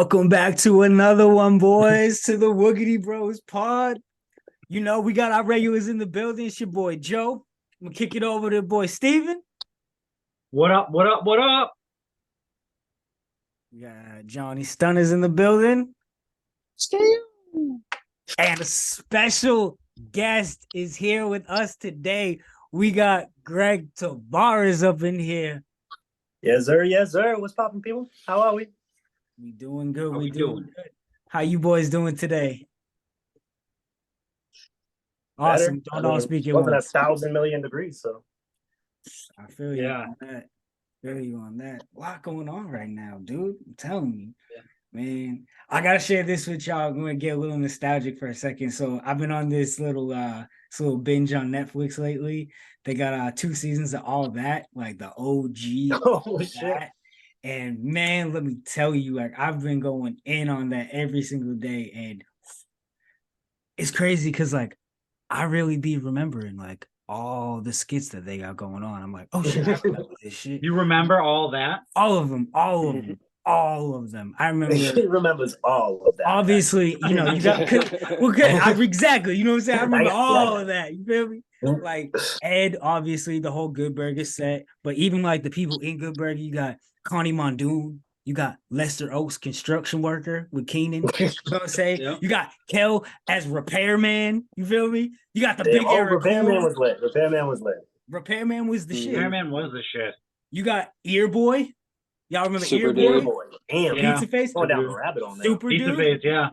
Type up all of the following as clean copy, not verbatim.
Welcome back to another one, boys, to the Woogity Bros pod. You know, we got our regulars in the building. It's your boy Joe. I'm gonna kick it over to boy Steven. What up? What up? What up? We got Johnny Stunners in the building. And a special guest is here with us today. We got Greg Tavares up in here. Yes, sir. Yes, sir. What's poppin', people? How are we? We doing good. How we we doing doing? good. How you boys doing today? Better. Awesome. Don't all speak at Wasn't once. 1,000 million degrees, so I feel you Yeah. on that. Feel you on that. A lot going on right now, dude. I'm telling you. Man, I gotta share this with y'all. I'm gonna get a little nostalgic for a second. So I've been on this little binge on Netflix lately. They got 2 seasons of all that, like the OG oh shit. that. And man, let me tell you, like I've been going in on that every single day, and it's crazy because like I really be remembering like all the skits that they got going on. I'm like, oh shit, I remember this shit. You remember all that? All of them, all of them, all of them. I remember. He remembers all of that. Obviously, you know, you got well, good. Exactly. You know what I'm saying? I remember all of that. You feel me? Like Ed, obviously, the whole Good Burger set, but even like the people in Good Burger, you got Connie Mondoon, you got Lester Oaks, construction worker with Keenan. You know what I'm saying? Yep. You got Kel as repairman. You feel me? You got the Damn, big Eric Repairman Cole. was lit. Repairman was lit. Repairman was the shit. Repairman was the shit. You got Ear Boy. Y'all remember Super Ear Dude. Boy? Boy. Damn. Yeah. Pizza Face. Going down Dude. the rabbit on that. Super Pizza Dude. face, yeah.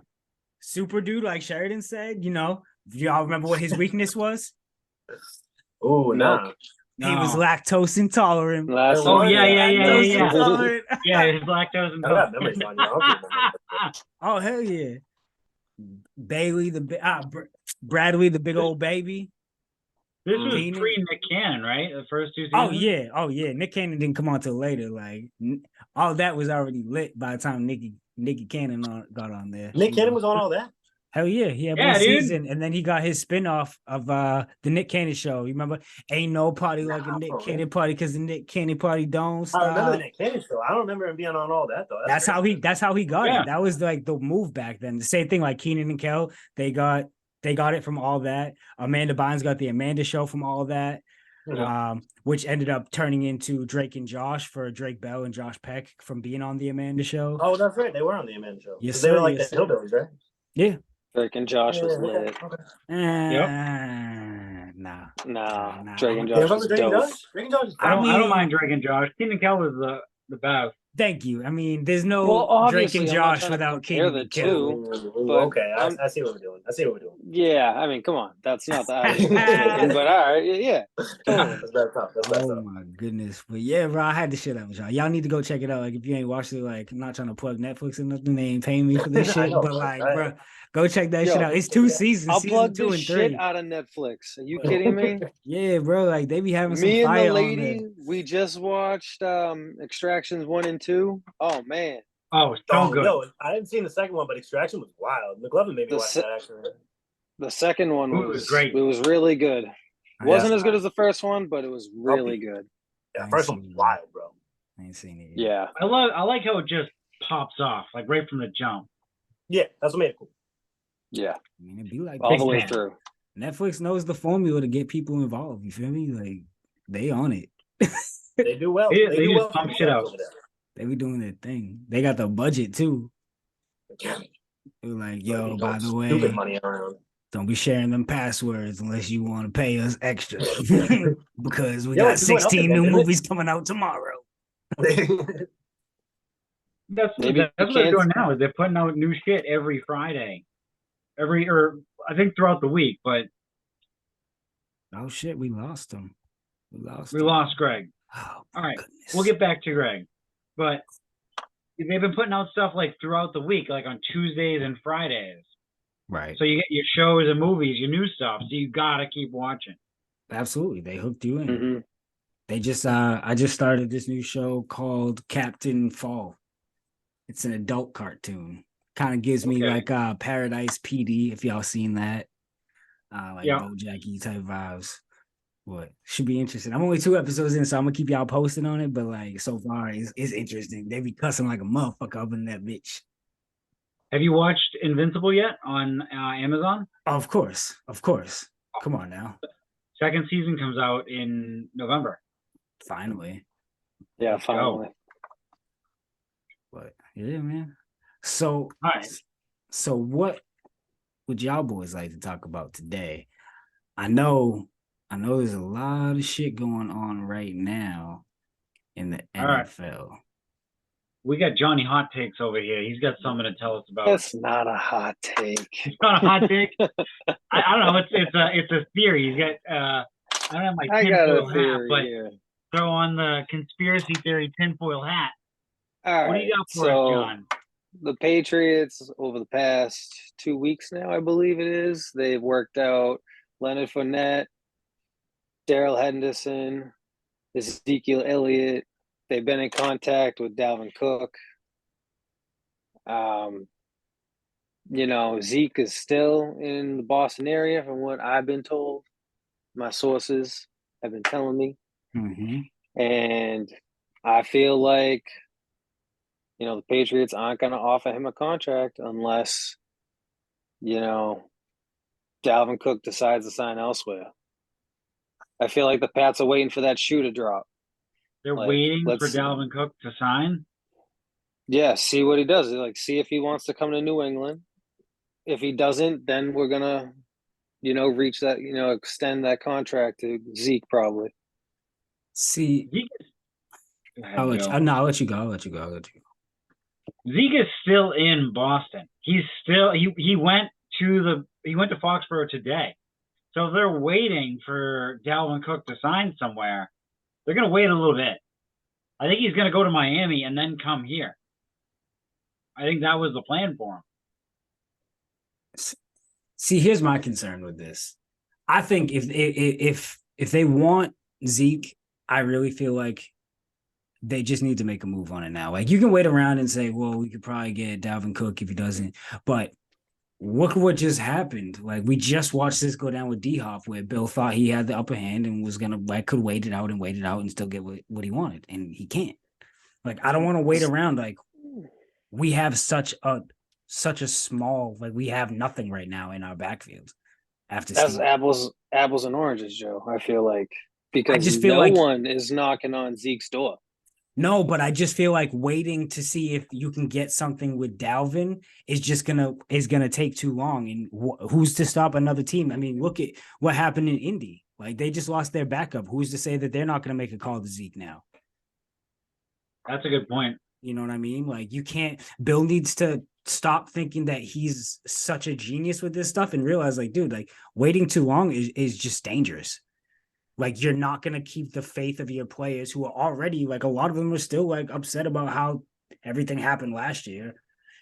Super Dude, like Sheridan said, you know, do y'all remember what his weakness was? Ooh, nah. Milk. He was No. lactose intolerant. Last Oh, one. yeah. Lactose intolerant. Yeah, his lactose I and got memories on you. I'll keep remembering. Oh hell yeah. Bailey Bradley the big old baby. This was Keenan. pre-Nick Cannon, right? The first 2 seasons? Oh yeah. Nick Cannon didn't come on till later. Like all that was already lit by the time Nicky Cannon got on there. Nick Cannon was on all that? Hell yeah, he had Yeah, one dude. season, and then he got his spinoff of the Nick Cannon show. You remember? Ain't no party like a Nick Cannon party because the Nick Cannon party don't stop. I remember the Nick Cannon show. I don't remember him being on all that, though. That's how he got Yeah. it. That was like the move back then. The same thing like Keenan and Kel, they got it from all that. Amanda Bynes got the Amanda show from all that. Which ended up turning into Drake and Josh for Drake Bell and Josh Peck from being on the Amanda show. Oh, that's right. They were on the Amanda show. Yes, They were sir, like yes, the hillbillies, right? Yeah. Drake and Josh was lit. Nah. Nah, Drake and Yeah, Josh remember was Drake and dope. Josh? Drake and Josh is I don't mean- mind Drake and Josh. Keenan Kel was the best. Thank you. I mean, there's no Well, Drake obviously, and I'm not Josh trying to without compare Keenan the and Kel. two. Ooh, But okay, I see what we're doing. Yeah, I mean, come on. That's not the argument I'm making, but all right, yeah. Totally. That's bad stuff. That's bad Oh stuff. my goodness. But yeah, bro, I had to share that with y'all. Y'all need to go check it out. Like, if you ain't watched it, like, I'm not trying to plug Netflix or nothing. They ain't paying me for this I shit. know, But bro. like, I- bro, go check that Yo, shit out. It's 2 seasons. I'll season plug 2 the and shit 3. out of Netflix. Are you kidding me? Yeah, bro. Like they be having some Me and fire the on lady, there. we just watched Extractions 1 and 2. Oh, man. Oh, so good. Yo, I didn't see the second one, but Extraction was wild. McLovin made me The watch se- that, actually. The second one Ooh, it was great. It was really good. I Wasn't ain't as good as the first one, but it was really good. Yeah, I ain't first one seen was it. wild, bro. I ain't seen it yet. Yeah. I like how it just pops off, like right from the jump. Yeah, that's what made it cool. Yeah. I mean, it'd be like All the Big way fan. through. Netflix knows the formula to get people involved. You feel me? Like they on it. They do well. They do just well pump for shit out. themselves over They be doing their thing. They got the budget too. there. They were like, yo, Don't by the stupid way, money around. don't be sharing them passwords unless you want to pay us extra. Because we Yo, got it's going up 16 again, new isn't it? movies coming out tomorrow. That's Maybe what you they're can't- doing now. Is they're putting out new shit every Friday, I think throughout the week. But Oh shit, we lost him. We lost we him. lost Greg. Oh, All right, goodness. we'll get back to Greg. But they've been putting out stuff like throughout the week, like on Tuesdays and Fridays. right. So you get your shows and movies, your new stuff. So you gotta keep watching. Absolutely. They hooked you in. hmm They just I just started this new show called Captain Fall. It's an adult cartoon. Kind of gives me Okay. like Paradise PD, if y'all seen that. Like Yeah. Bojacky type vibes. What should be interesting. I'm only 2 episodes in, so I'm gonna keep y'all posted on it. But like so far, it's interesting. They be cussing like a motherfucker up in that bitch. Have you watched Invincible yet on Amazon? Of course. Come on now. Second season comes out in November. Finally. Yeah, Let's go. finally. But yeah, man. So, All right. so what would y'all boys like to talk about today? I know there's a lot of shit going on right now in the All right. NFL. We got Johnny Hot Takes over here. He's got something to tell us about. That's not a hot take. It's not a hot take. I don't know. It's a theory. He's got I don't have my I got a tinfoil hat, theory but here. throw on the conspiracy theory tinfoil hat. All What do right. you got for us, John? The Patriots over the past 2 weeks now, I believe it is, they've worked out Leonard Fournette, Darrell Henderson, Ezekiel Elliott. They've been in contact with Dalvin Cook. Zeke is still in the Boston area, from what I've been told. My sources have been telling me. Mm-hmm. And I feel like, the Patriots aren't going to offer him a contract unless, Dalvin Cook decides to sign elsewhere. I feel like the Pats are waiting for that shoe to drop. They're waiting for Dalvin Cook to sign? Yeah, see what he does. See if he wants to come to New England. If he doesn't, then we're going to, reach that, extend that contract to Zeke probably. See, Zeke is... I'll let you go. Zeke is still in Boston. He's still he went to Foxborough today. So if they're waiting for Dalvin Cook to sign somewhere, they're going to wait a little bit. I think he's going to go to Miami and then come here. I think that was the plan for him. See, here's my concern with this. I think if they want Zeke, I really feel like they just need to make a move on it now. Like, you can wait around and say, well, we could probably get Dalvin Cook if he doesn't. But look what just happened. Like, we just watched this go down with D-Hop, where Bill thought he had the upper hand and was going to, could wait it out and still get what he wanted. And he can't. Like, I don't want to wait around. Like, we have such a small, we have nothing right now in our backfield. That's apples and oranges, Joe. I feel like, because I just feel no one is knocking on Zeke's door. No, but I just feel like waiting to see if you can get something with Dalvin is gonna take too long. And who's to stop another team? I mean, look at what happened in Indy. Like, they just lost their backup. Who's to say that they're not gonna make a call to Zeke now? That's a good point. You know what I mean? Like, you can't. Bill needs to stop thinking that he's such a genius with this stuff and realize, like, dude, like, waiting too long is just dangerous. Like, you're not going to keep the faith of your players who are already, like, a lot of them are still, like, upset about how everything happened last year.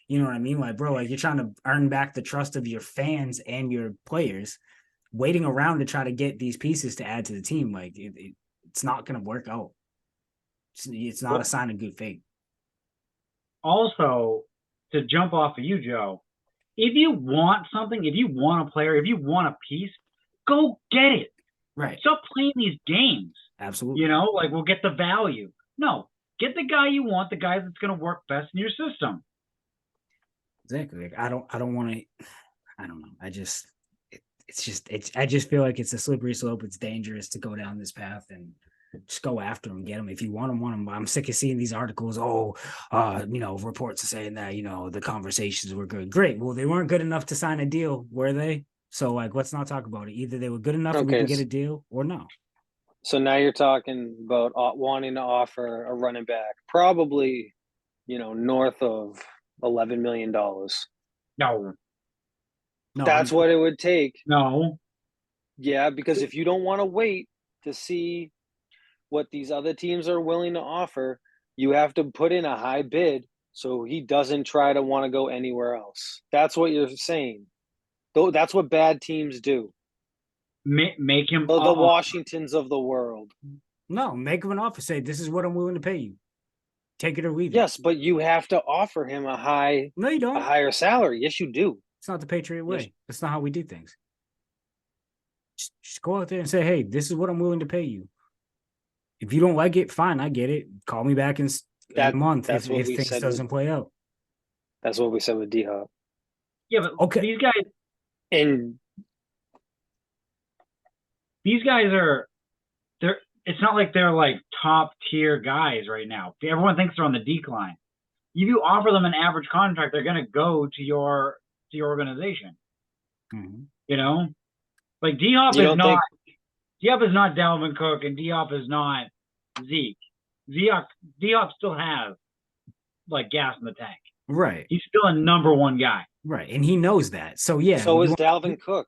You know what I mean? Like, bro, like, you're trying to earn back the trust of your fans and your players. Waiting around to try to get these pieces to add to the team, like, it's not going to work out. It's not a sign of good faith. Also, to jump off of you, Joe, if you want something, if you want a player, if you want a piece, go get it. Right. Stop playing these games. Absolutely. We'll get the value. No, get the guy you want, the guy that's going to work best in your system. Exactly. Like, I don't want to. I don't know. I just feel like it's a slippery slope. It's dangerous to go down this path and just go after him, get him. If you want him. I'm sick of seeing these articles. Reports are saying that, the conversations were good. Great. Well, they weren't good enough to sign a deal, were they? So, like, let's not talk about it. Either they were good enough and we can get a deal, or no. So now you're talking about wanting to offer a running back, probably, north of $11 million. No. That's what it would take. No. Yeah, because if you don't want to wait to see what these other teams are willing to offer, you have to put in a high bid so he doesn't try to want to go anywhere else. That's what you're saying. That's what bad teams do. Make him the Washingtons of the world. No, make him an offer. Say, this is what I'm willing to pay you. Take it or leave it. Yes, but you have to offer him a high. No, you don't. A higher salary. Yes, you do. It's not the Patriot way. Yes. That's not how we do things. Just go out there and say, hey, this is what I'm willing to pay you. If you don't like it, fine, I get it. Call me back in a month if things doesn't play out. That's what we said with D-Hop. Yeah, but Okay. And these guys are they're. It's not like they're like top tier guys right now. Everyone thinks they're on the decline. If you offer them an average contract, they're going to go to your organization. Mm-hmm. You know, like D-Hop you is don't not think D-Hop is not Dalvin Cook, and D-Hop is not Zeke. D-Hop still has like gas in the tank. Right. He's still a number one guy. Right. And he knows that. So yeah. so is Dalvin Cook.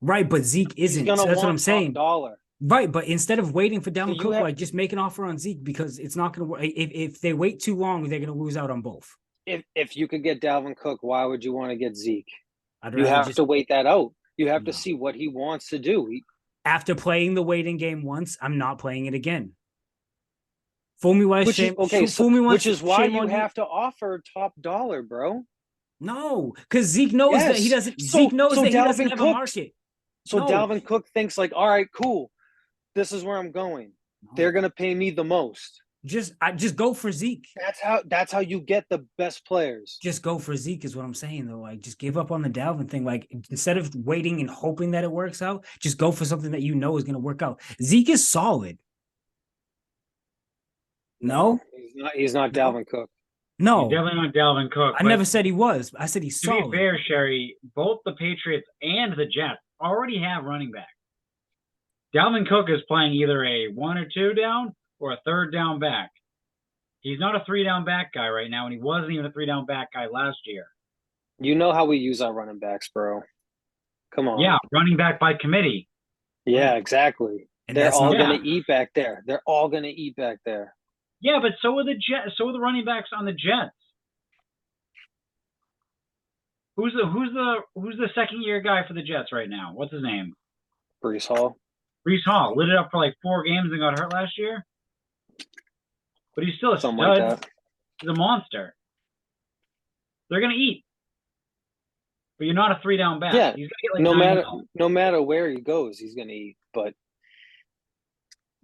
Right, but Zeke He's isn't. gonna So that's what want I'm saying. $dollar. Right, but instead of waiting for Dalvin you Cook, have- like just make an offer on Zeke because it's not going to work. If they wait too long, they're going to lose out on both. If you could get Dalvin Cook, why would you want to get Zeke? I'd You rather have just to wait that out. You have No. to see what he wants to do. after playing the waiting game once, I'm not playing it again. Fool me once, shame. Fool me once, which is why shame you on have to offer top dollar, bro. No, because Zeke knows that he Yes. doesn't. Zeke knows so that he doesn't Dalvin have a Cook- market. So No. Dalvin Cook thinks like, all right, cool. This is where I'm going. No. They're gonna pay me the most. Just go for Zeke. That's how you get the best players. Just go for Zeke is what I'm saying though. Like just give up on the Dalvin thing. Like instead of waiting and hoping that it works out, just go for something that you know is going to work out. Zeke is solid. No, He's not No. Dalvin Cook. no, He's definitely not Dalvin Cook. I never said he was. I said he's To solid. be fair, Sherry, both the Patriots and the Jets already have running backs. Dalvin Cook is playing either a 1 or 2 down or a 3rd down back. He's not a 3-down back guy right now, and he wasn't even a 3-down back guy last year. You know how we use our running backs, bro. Come on. Yeah, running back by committee. Yeah, exactly. And They're that's all not- gonna eat back there. They're all gonna eat back there. Yeah, but so are the Jets. So are the running backs on the Jets. Who's the second year guy for the Jets right now? What's his name? Brees Hall. Brees Hall lit it up for like 4 games and got hurt last year. But he's still a Something stud. like that. He's a monster. They're gonna eat. But you're not a 3-down back. Yeah, He's gonna get like no 9 matter goals. no matter where he goes, he's gonna eat. But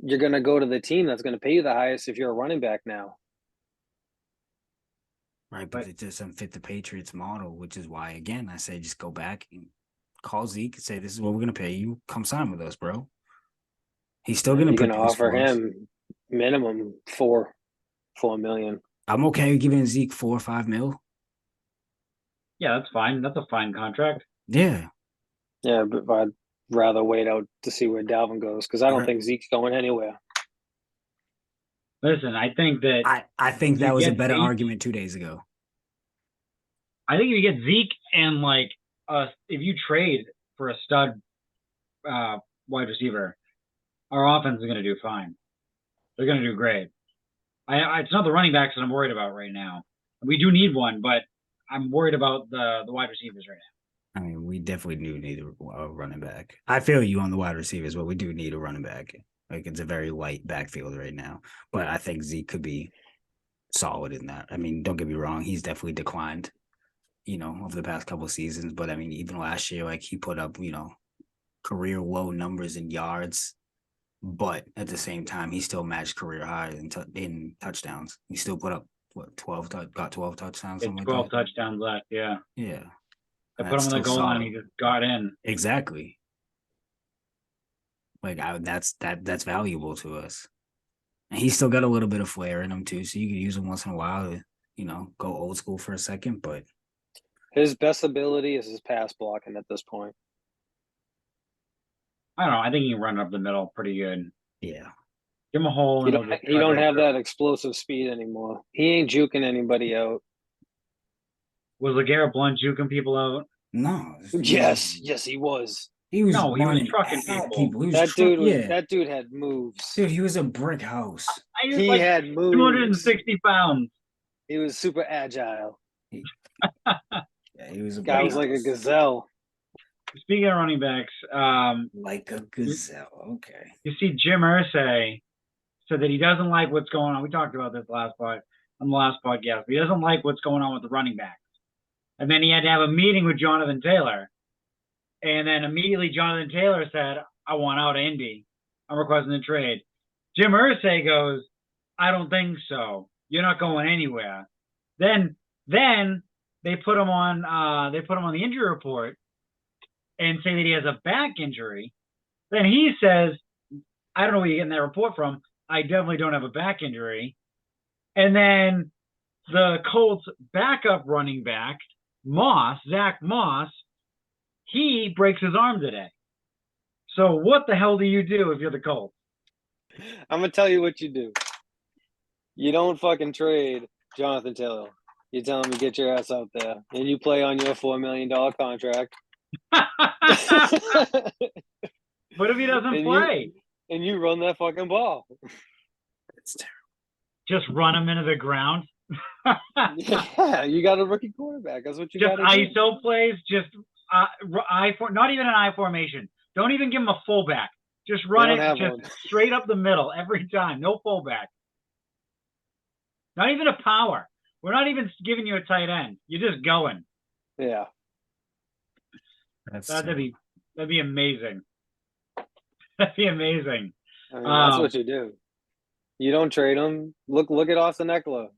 you're gonna go to the team that's gonna pay you the highest if you're a running back now. Right, but it doesn't fit the Patriots model, which is why, again, I say just go back and call Zeke and say, this is what we're going to pay you. Come sign with us, bro. He's still going to You're gonna offer him minimum $4 million. I'm okay with giving Zeke 4 or 5 mil. Yeah, that's fine. That's a fine contract. Yeah. Yeah, but I'd rather wait out to see where Dalvin goes because I don't Right. think Zeke's going anywhere. Listen, I think that I think that You was a get better Zeke? argument 2 days ago. I think if you get Zeke and like if you trade for a stud wide receiver, our offense is going to do fine. They're going to do great. It's not the running backs that I'm worried about right now. We do need one, but I'm worried about the wide receivers right now. I mean, we definitely do need a running back. I feel you on the wide receivers, but we do need a running back. Like it's a very light backfield right now. But I think Zeke could be solid in that. I mean, don't get me wrong, he's definitely declined, over the past couple of seasons. But I mean, even last year, like he put up, career low numbers in yards. But at the same time, he still matched career high in touchdowns. He still put up what 12 touchdowns, something 12 like that. touchdowns left. Yeah, Yeah, I put him on the goal line. And he just got in. Exactly. Like that's valuable to us. And he's still got a little bit of flair in him too, so you can use him once in a while to, go old school for a second. But His best ability is his pass blocking at this point. I don't know. I think he can run up the middle pretty good. yeah, Give him a hole. He And don't have that explosive speed anymore. He ain't juking anybody out. Was LeGarrette Blount juking people out? no, Yes, he was. he was No, he was running trucking at people. He was That dude had moves. Dude, he was a brick house. I just He like had moves. 260 pounds. He was super agile. Yeah, he was a Guy brick was like a house. gazelle. Speaking of running backs, Like a gazelle. Okay. you see Jim Irsay said that he doesn't like what's going on. We talked about this on the last podcast. But he doesn't like what's going on with the running backs. And then he had to have a meeting with Jonathan Taylor. And then immediately Jonathan Taylor said, I want out of Indy. I'm requesting a trade. Jim Irsay goes, I don't think so. You're not going anywhere. Then they put him on the injury report and say that he has a back injury. Then he says, I don't know where you're getting that report from. I definitely don't have a back injury. And then the Colts backup running back, Zach Moss, he breaks his arm today. So what the hell do you do if you're the Colts? I'm gonna tell you what you do. You don't fucking trade Jonathan Taylor. You tell him to get your ass out there, and you play on your $4 million contract. What if he doesn't play? And you run that fucking ball. It's terrible. Just run him into the ground. Yeah, you got a rookie quarterback. That's what you got to do. Just ISO plays, just not even an I formation. Don't even give him a fullback. Just run it just straight up the middle every time. No fullback. Not even a power. We're not even giving you a tight end. You're just going. Yeah. That'd be amazing. That'd be amazing. I mean, that's what you do. You don't trade him. Look at Austin Eckler.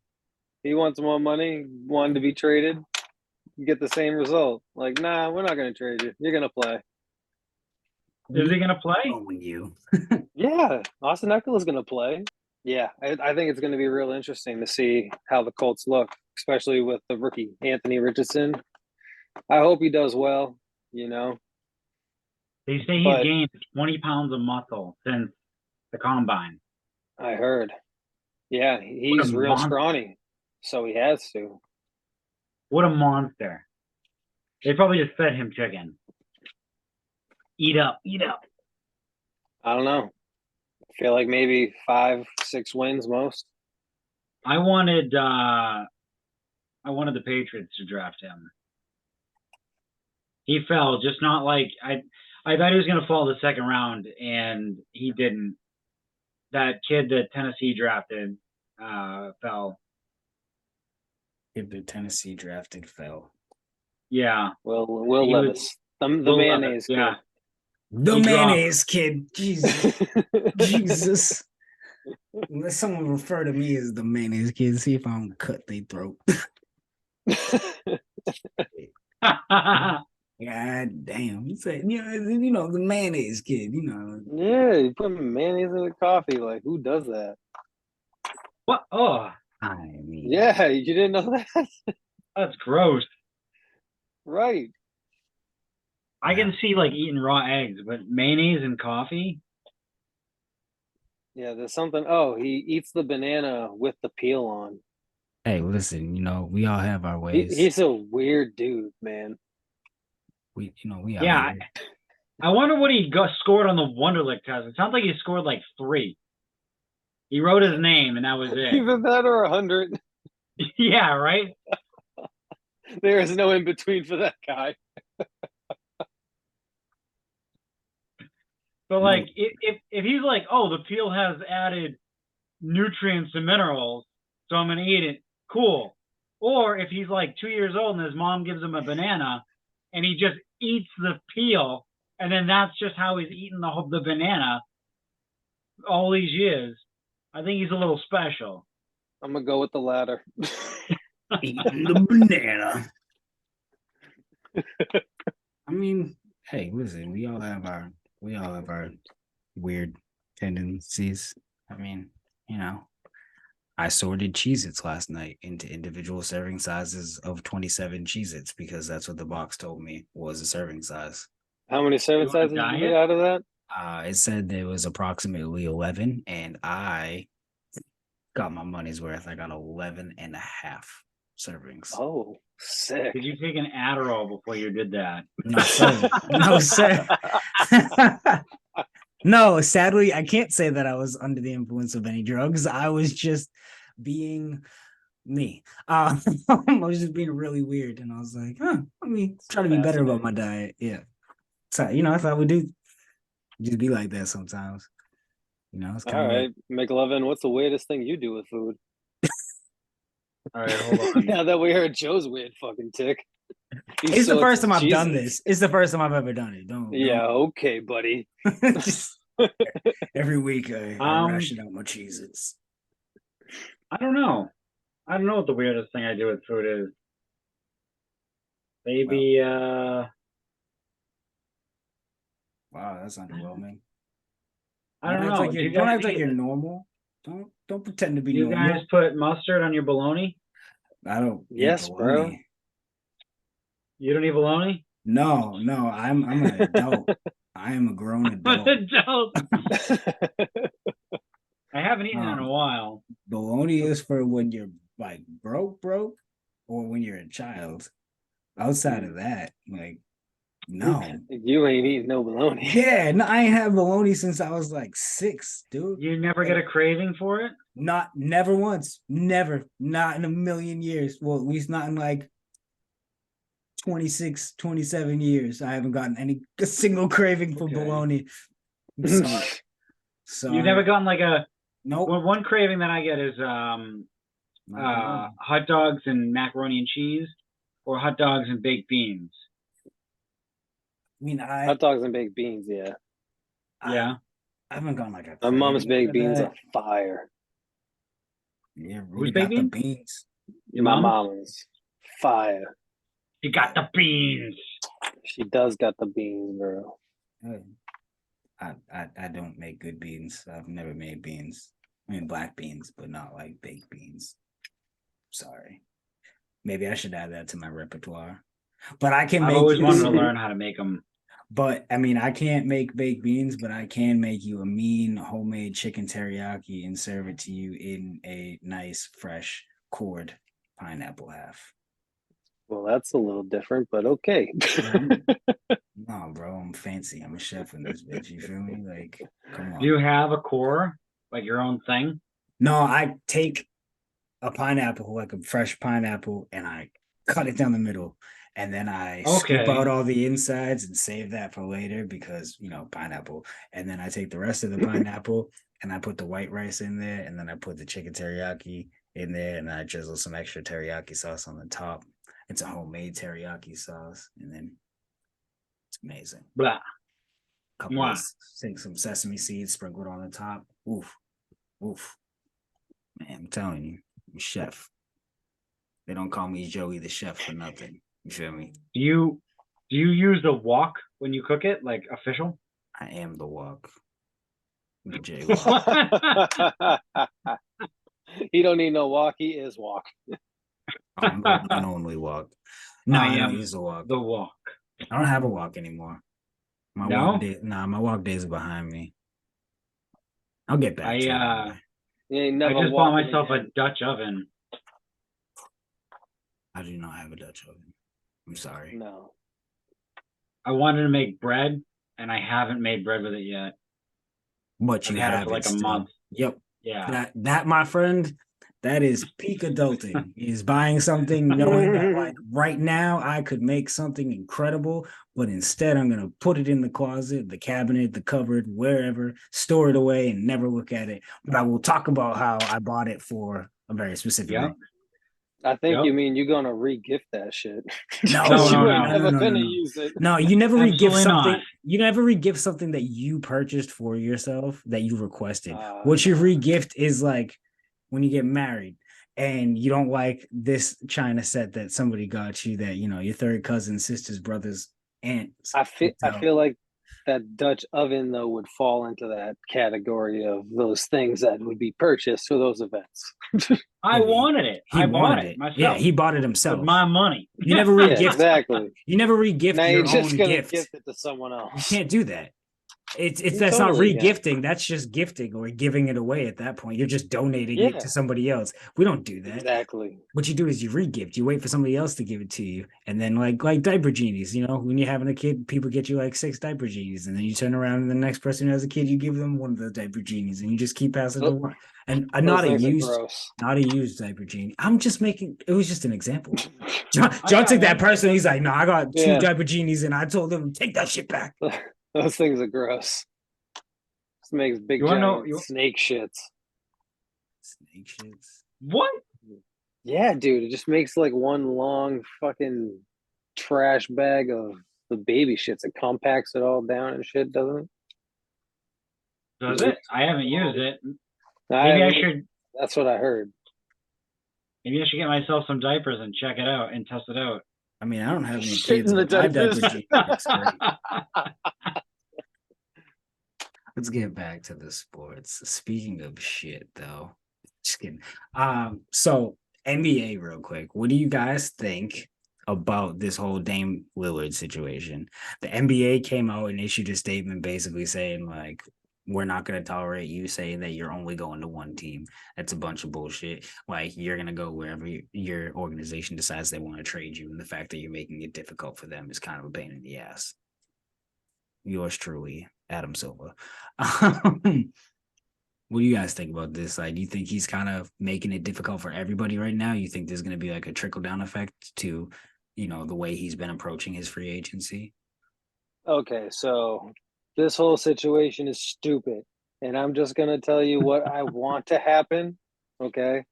He wants more money, wanted to be traded. You get the same result. Like, nah, we're not going to trade you. You're going to play. Is he going to play? You. Yeah, Austin Eckler's going to play. Yeah, I think it's going to be real interesting to see how the Colts look, especially with the rookie Anthony Richardson. I hope he does well, you know. They say he's gained 20 pounds of muscle since the combine. I heard. Yeah, he's real scrawny, so he has to. What a monster. They probably just fed him chicken. Eat up. I don't know. I feel like maybe 5-6 wins most. I wanted the Patriots to draft him. He fell, just not like I thought he was going to fall the second round, and he didn't. That kid that Tennessee drafted fell. Kid that Tennessee drafted fell. Yeah. Will Levis. The mayonnaise kid. Yeah. The mayonnaise kid. Jesus. Jesus. Let someone refer to me as the mayonnaise kid. See if I don't cut their throat. God damn. You said, the mayonnaise kid, Yeah, you put mayonnaise in the coffee. Like, who does that? What? Oh. I mean. Yeah, you didn't know that? That's gross. Right. I can see, like, eating raw eggs, but mayonnaise and coffee? Yeah, there's something. Oh, he eats the banana with the peel on. Hey, listen, we all have our ways. He's a weird dude, man. We yeah. I wonder what he scored on the Wonderlic test. It sounds like he scored like 3. He wrote his name, and that was it. Even that or 100. Yeah, right? There is no in between for that guy. But like, if he's like, oh, the peel has added nutrients and minerals, so I'm gonna eat it. Cool. Or if he's like 2 years old and his mom gives him a banana, and he just eats the peel, and then that's just how he's eating the banana all these years. I think he's a little special. I'm gonna go with the latter. Eating the banana. I mean, hey, listen, we all have our weird tendencies. I mean, I sorted Cheez-Its last night into individual serving sizes of 27 Cheez-Its because that's what the box told me was a serving size. How many serving sizes did you get out of that? It said there was approximately 11, and I got my money's worth. I got 11 and a half servings. Oh, sick. Did you take an Adderall before you did that? No, sir. No, sir. No, sadly, I can't say that I was under the influence of any drugs. I was just being me. I was just being really weird, and I was like, let me try to be better about my diet. Yeah. So, that's how we do. Just be like that sometimes. It's kind of right. McLovin, what's the weirdest thing you do with food? All right, hold on. Now that we heard Joe's weird fucking tick. It's the first time I've done this. It's the first time I've ever done it. Don't. Okay, buddy. Just every week I ration out my Cheez-Its. I don't know. I don't know what the weirdest thing I do with food is. Maybe Wow, that's underwhelming. I don't Act know. like Do you don't guys act like you're normal. Don't pretend to be do you normal. guys put mustard on your bologna? I don't eat Yes, bro. bologna. You don't eat bologna? No, I'm an adult. I am a grown I'm adult. an adult. I haven't eaten it in a while. Bologna is for when you're like broke, or when you're a child. Outside of that, like, no. You ain't eating no bologna. Yeah, no, I ain't had bologna since I was like 6, dude. You never get a craving for it? Never once. Never. Not in a million years. Well, at least not in like 26, 27 years. I haven't gotten a single craving for bologna. I'm sorry. Sorry. You've never gotten like a Nope. well, one craving that I get is hot dogs and macaroni and cheese, or hot dogs and baked beans. I mean, Hot dogs and baked beans, yeah. Yeah. I haven't gone like a My mom's craving baked for beans that. are fire. Yeah, Who's Rudy got baked the beans? beans. Your My mom? mom's fire. You got the beans. She does got the beans, bro. I don't make good beans. I've never made beans. I mean black beans, but not like baked beans. Sorry. Maybe I should add that to my repertoire. But I can I've make always you wanted to learn how to make them. But I mean, I can't make baked beans, but I can make you a mean homemade chicken teriyaki and serve it to you in a nice, fresh, cored pineapple half. Well, that's a little different, but okay. No, bro, I'm fancy. I'm a chef in this bitch. You feel me? Like, come Do you on. have a core, like your own thing? No, I take a pineapple, like a fresh pineapple, and I cut it down the middle. And then I scoop Okay. out all the insides and save that for later because, pineapple. And then I take the rest of the pineapple and I put the white rice in there. And then I put the chicken teriyaki in there and I drizzle some extra teriyaki sauce on the top. It's a homemade teriyaki sauce. And then it's amazing. Blah. Couple of some sesame seeds sprinkled on the top. Oof. Oof. Man, I'm telling you, I'm a chef. They don't call me Joey the chef for nothing. You feel me? Do you use the wok when you cook it, like official? I am the wok. The J He don't need no walk. He is walk. I'm the one and only wok. No, I don't use the wok. The wok. I don't have a wok anymore. My wok days are behind me. I'll get back to it. I just bought walking myself a again. Dutch oven. I do not have a Dutch oven. I'm sorry. No. I wanted to make bread, and I haven't made bread with it yet. But you I've had have it for like still. a month. Yep. Yeah. That my friend, that is peak adulting. Is buying something knowing that like right now I could make something incredible, but instead I'm gonna put it in the closet, the cabinet, the cupboard, wherever, store it away and never look at it. But I will talk about how I bought it for a very specific reason. I think you mean you're gonna re-gift that shit. No, Use it. No, you never re-gift something. Not. You never re-gift something that you purchased for yourself that you requested. What you re-gift is like when you get married and you don't like this China set that somebody got you that your third cousin, sister's brother's aunt. I feel like that Dutch oven though would fall into that category of those things that would be purchased for those events. I wanted it. He wanted it myself. Yeah, he bought it himself with my money. You never re-gift. Exactly. You never re-gift now your you're just own gonna gift. gift it to someone else. You can't do that. That's not re-gifting. That's just gifting or giving it away at that point. You're just donating it to somebody else. We don't do that. Exactly. What you do is you re-gift. You wait for somebody else to give it to you. And then like diaper genies, when you're having a kid, people get you like 6 diaper genies. And then you turn around and the next person who has a kid, you give them one of the diaper genies and you just keep passing it along. And not a used diaper genie. It was just an example. John took that person. He's like, no, I got 2 diaper genies and I told him, take that shit back. Those things are gross. This makes big giant snake shits. Snake shits? What? Yeah, dude. It just makes like one long fucking trash bag of the baby shits. It compacts it all down and shit, doesn't it? Does it? I haven't used it. Maybe I should. That's what I heard. Maybe I should get myself some diapers and check it out and test it out. I mean, I don't have any Shit kids, in the but my diaper diapers. game is great. Let's get back to the sports. Speaking of shit, though, just kidding. So NBA, real quick. What do you guys think about this whole Dame Lillard situation? The NBA came out and issued a statement basically saying like, we're not going to tolerate you saying that you're only going to one team. That's a bunch of bullshit. Like, you're going to go wherever your organization decides they want to trade you, and the fact that you're making it difficult for them is kind of a pain in the ass. Yours truly, Adam Silva. What do you guys think about this? Like, do you think he's kind of making it difficult for everybody right now? You think there's going to be like a trickle down effect to, the way he's been approaching his free agency? Okay, so this whole situation is stupid. And I'm just going to tell you what I want to happen. Okay.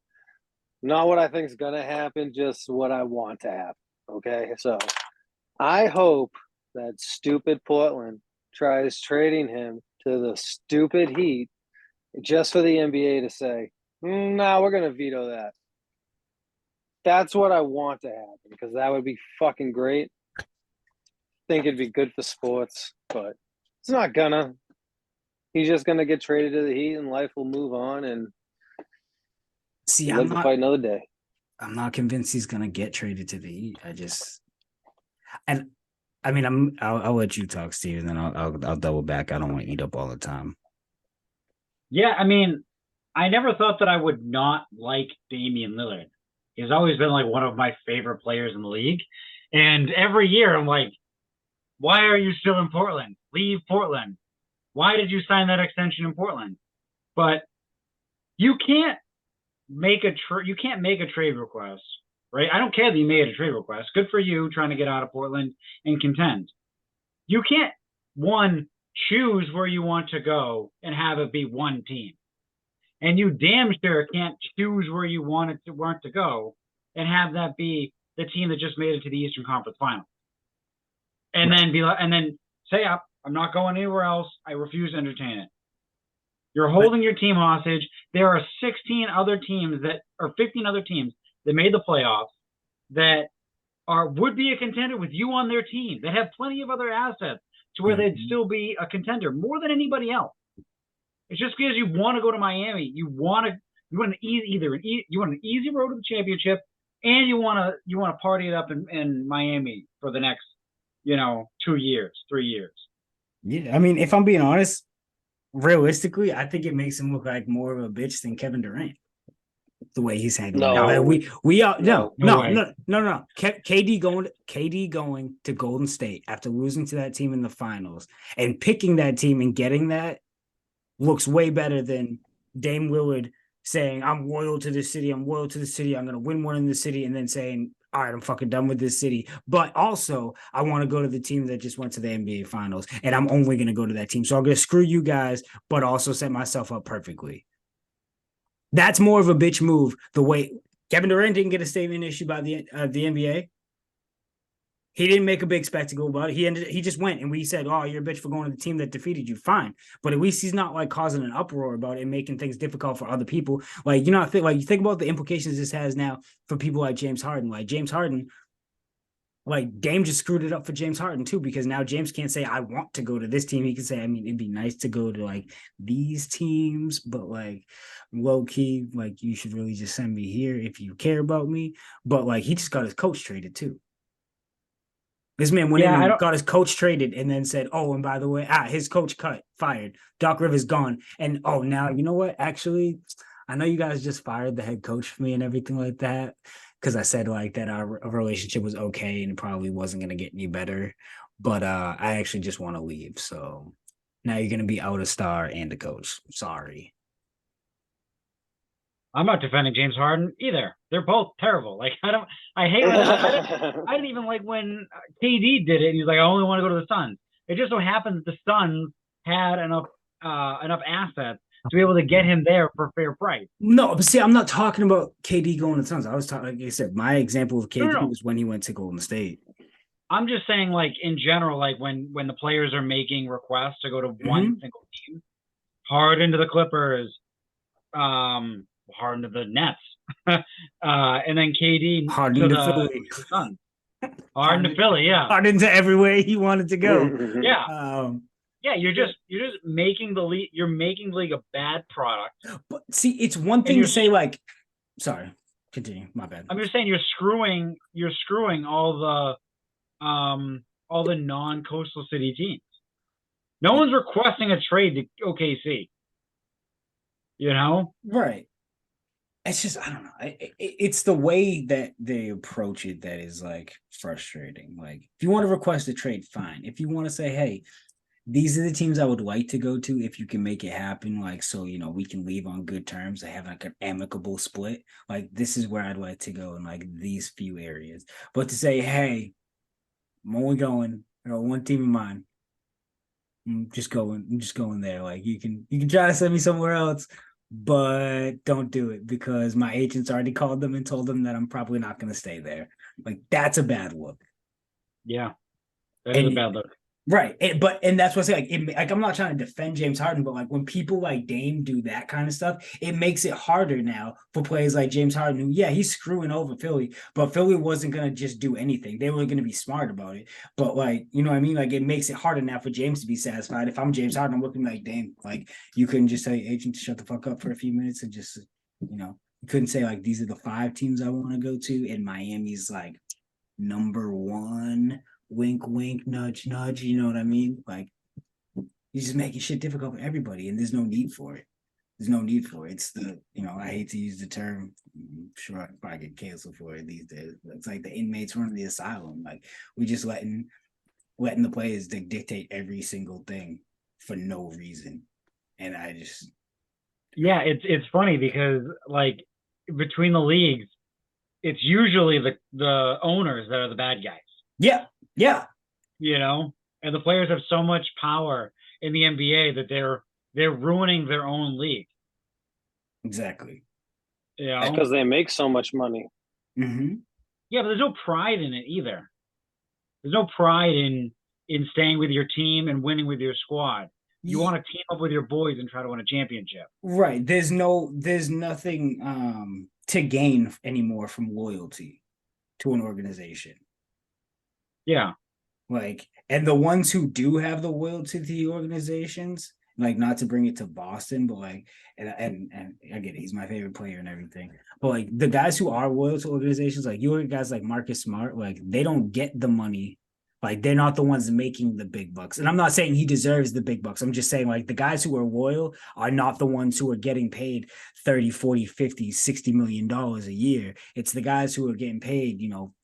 Not what I think is going to happen, just what I want to happen. Okay. So I hope that stupid Portland tries trading him to the stupid Heat just for the NBA to say, no, we're going to veto that. That's what I want to happen because that would be fucking great. Think it'd be good for sports, but it's not gonna. He's just gonna get traded to the Heat, and life will move on, and See, live to fight another day. I'm not convinced he's gonna get traded to the Heat. And I mean, I'll let you talk, Steve, and then I'll double back. I don't want to eat up all the time. Yeah, I mean, I never thought that I would not like Damian Lillard. He's always been like one of my favorite players in the league, and every year I'm like, why are you still in Portland? Leave Portland. Why did you sign that extension in Portland? But you can't make a trade request, right? I don't care that you made a trade request. Good for you trying to get out of Portland and contend. You can't choose where you want to go and have it be one team. And you damn sure can't choose where you want to go and have that be the team that just made it to the Eastern Conference Final. And then say, I'm not going anywhere else. I refuse to entertain it. You're holding your team hostage. There are 15 other teams that made the playoffs that would be a contender with you on their team that have plenty of other assets to where they'd still be a contender more than anybody else. It's just because you want to go to Miami, you want an easy road to the championship, and you want to party it up in Miami for the next 2 years, 3 years. Yeah, I mean, if I'm being honest, realistically, I think it makes him look like more of a bitch than Kevin Durant. The way he's handling it. Like no. KD going to Golden State after losing to that team in the finals and picking that team and getting that looks way better than Dame Lillard saying, I'm loyal to this city. I'm loyal to the city. I'm going to win one in the city. And then saying, all right, I'm fucking done with this city. But also, I want to go to the team that just went to the NBA finals. And I'm only going to go to that team. So I'm going to screw you guys, but also set myself up perfectly. That's more of a bitch move. The way Kevin Durant didn't get a statement issued by the NBA. He didn't make a big spectacle about it. He just went and we said, "Oh, you're a bitch for going to the team that defeated you." Fine, but at least he's not like causing an uproar about it and making things difficult for other people. Like you think about the implications this has now for people like James Harden. Like James Harden, like Dame just screwed it up for James Harden too, because now James can't say, I want to go to this team. He can say, I mean, it'd be nice to go to like these teams, but like low key, like you should really just send me here if you care about me. But like he just got his coach traded too. This man went in and got his coach traded and then said, oh, and by the way, his coach fired. Doc Rivers gone. And oh, now, you know what? Actually, I know you guys just fired the head coach for me and everything like that, because I said like that our relationship was okay and it probably wasn't going to get any better. But I actually just want to leave. So now you're going to be out a star and a coach. Sorry. I'm not defending James Harden either. They're both terrible. Like I didn't even like when KD did it. And he's like, I only want to go to the Suns. It just so happens the Suns had enough assets to be able to get him there for fair price. No, but see, I'm not talking about KD going to the Suns. I was talking, like I said, my example of KD was when he went to Golden State. I'm just saying, like in general, like when the players are making requests to go to one single team, Harden to the Clippers, Harden to the Nets, and then KD Harden to the Suns. Harden to Philly, yeah. Harden to everywhere he wanted to go. Yeah. Yeah, you're just making the league. You're making the league a bad product. But see, it's one thing to say like, sorry, continue. My bad. I'm just saying you're screwing all the non-coastal city teams. No one's requesting a trade to OKC. You know, right? It's just I don't know. It's the way that they approach it that is like frustrating. Like, if you want to request a trade, fine. If you want to say, hey, these are the teams I would like to go to if you can make it happen, like, so we can leave on good terms and have like an amicable split, like this is where I'd like to go in like these few areas. But to say, hey, I'm only going, one team in mind, I'm just going there, like you can try to send me somewhere else, but don't do it because my agents already called them and told them that I'm probably not going to stay there. Like, that's a bad look. Yeah, that is a bad look. Right. And that's what I say. Like, I'm not trying to defend James Harden, but like when people like Dame do that kind of stuff, it makes it harder now for players like James Harden, who, yeah, he's screwing over Philly, but Philly wasn't going to just do anything. They were going to be smart about it. But like, you know what I mean? Like, it makes it harder now for James to be satisfied. If I'm James Harden, I'm looking like, Dame, like, you couldn't just tell your agent to shut the fuck up for a few minutes and just, you couldn't say like, these are the 5 teams I want to go to. And Miami's like number 1. Wink, wink, nudge, nudge. You know what I mean? Like, you're just making shit difficult for everybody, and there's no need for it. There's no need for it. It's the, I hate to use the term. I'm sure I probably get canceled for it these days. It's like the inmates running the asylum. Like, we're just letting the players dictate every single thing for no reason. And I just, yeah, it's funny because like between the leagues, it's usually the owners that are the bad guys. Yeah. And the players have so much power in the NBA that they're ruining their own league. Exactly. Because they make so much money. Mm-hmm. Yeah, but there's no pride in it either. There's no pride in staying with your team and winning with your squad. You want to team up with your boys and try to win a championship. Right. There's nothing to gain anymore from loyalty to an organization. Yeah. Like, and the ones who do have the loyalty to the organizations, like, not to bring it to Boston, but like, and I get it, he's my favorite player and everything. But like the guys who are loyal to organizations, like you guys like Marcus Smart, like they don't get the money. Like, they're not the ones making the big bucks. And I'm not saying he deserves the big bucks. I'm just saying, like, the guys who are loyal are not the ones who are getting paid 30, 40, 50, 60 million dollars a year. It's the guys who are getting paid,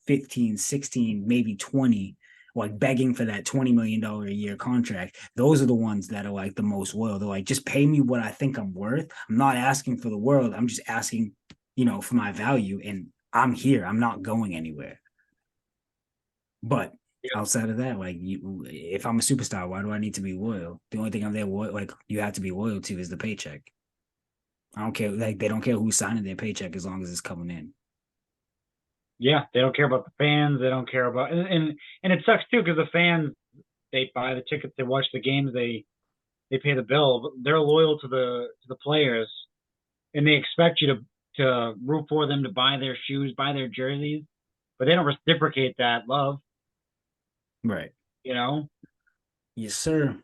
15, 16, maybe 20, like begging for that $20 million a year contract. Those are the ones that are like the most loyal. They're like, just pay me what I think I'm worth. I'm not asking for the world. I'm just asking, for my value. And I'm here. I'm not going anywhere. But outside of that, like, if I'm a superstar, why do I need to be loyal? The only thing I'm there, like, you have to be loyal to is the paycheck. I don't care. Like, they don't care who's signing their paycheck as long as it's coming in. Yeah, they don't care about the fans. They don't care about, and it sucks too because the fans, they buy the tickets, they watch the games, they pay the bill. But they're loyal to the players, and they expect you to root for them, to buy their shoes, buy their jerseys, but they don't reciprocate that love. Right. Yes, sir.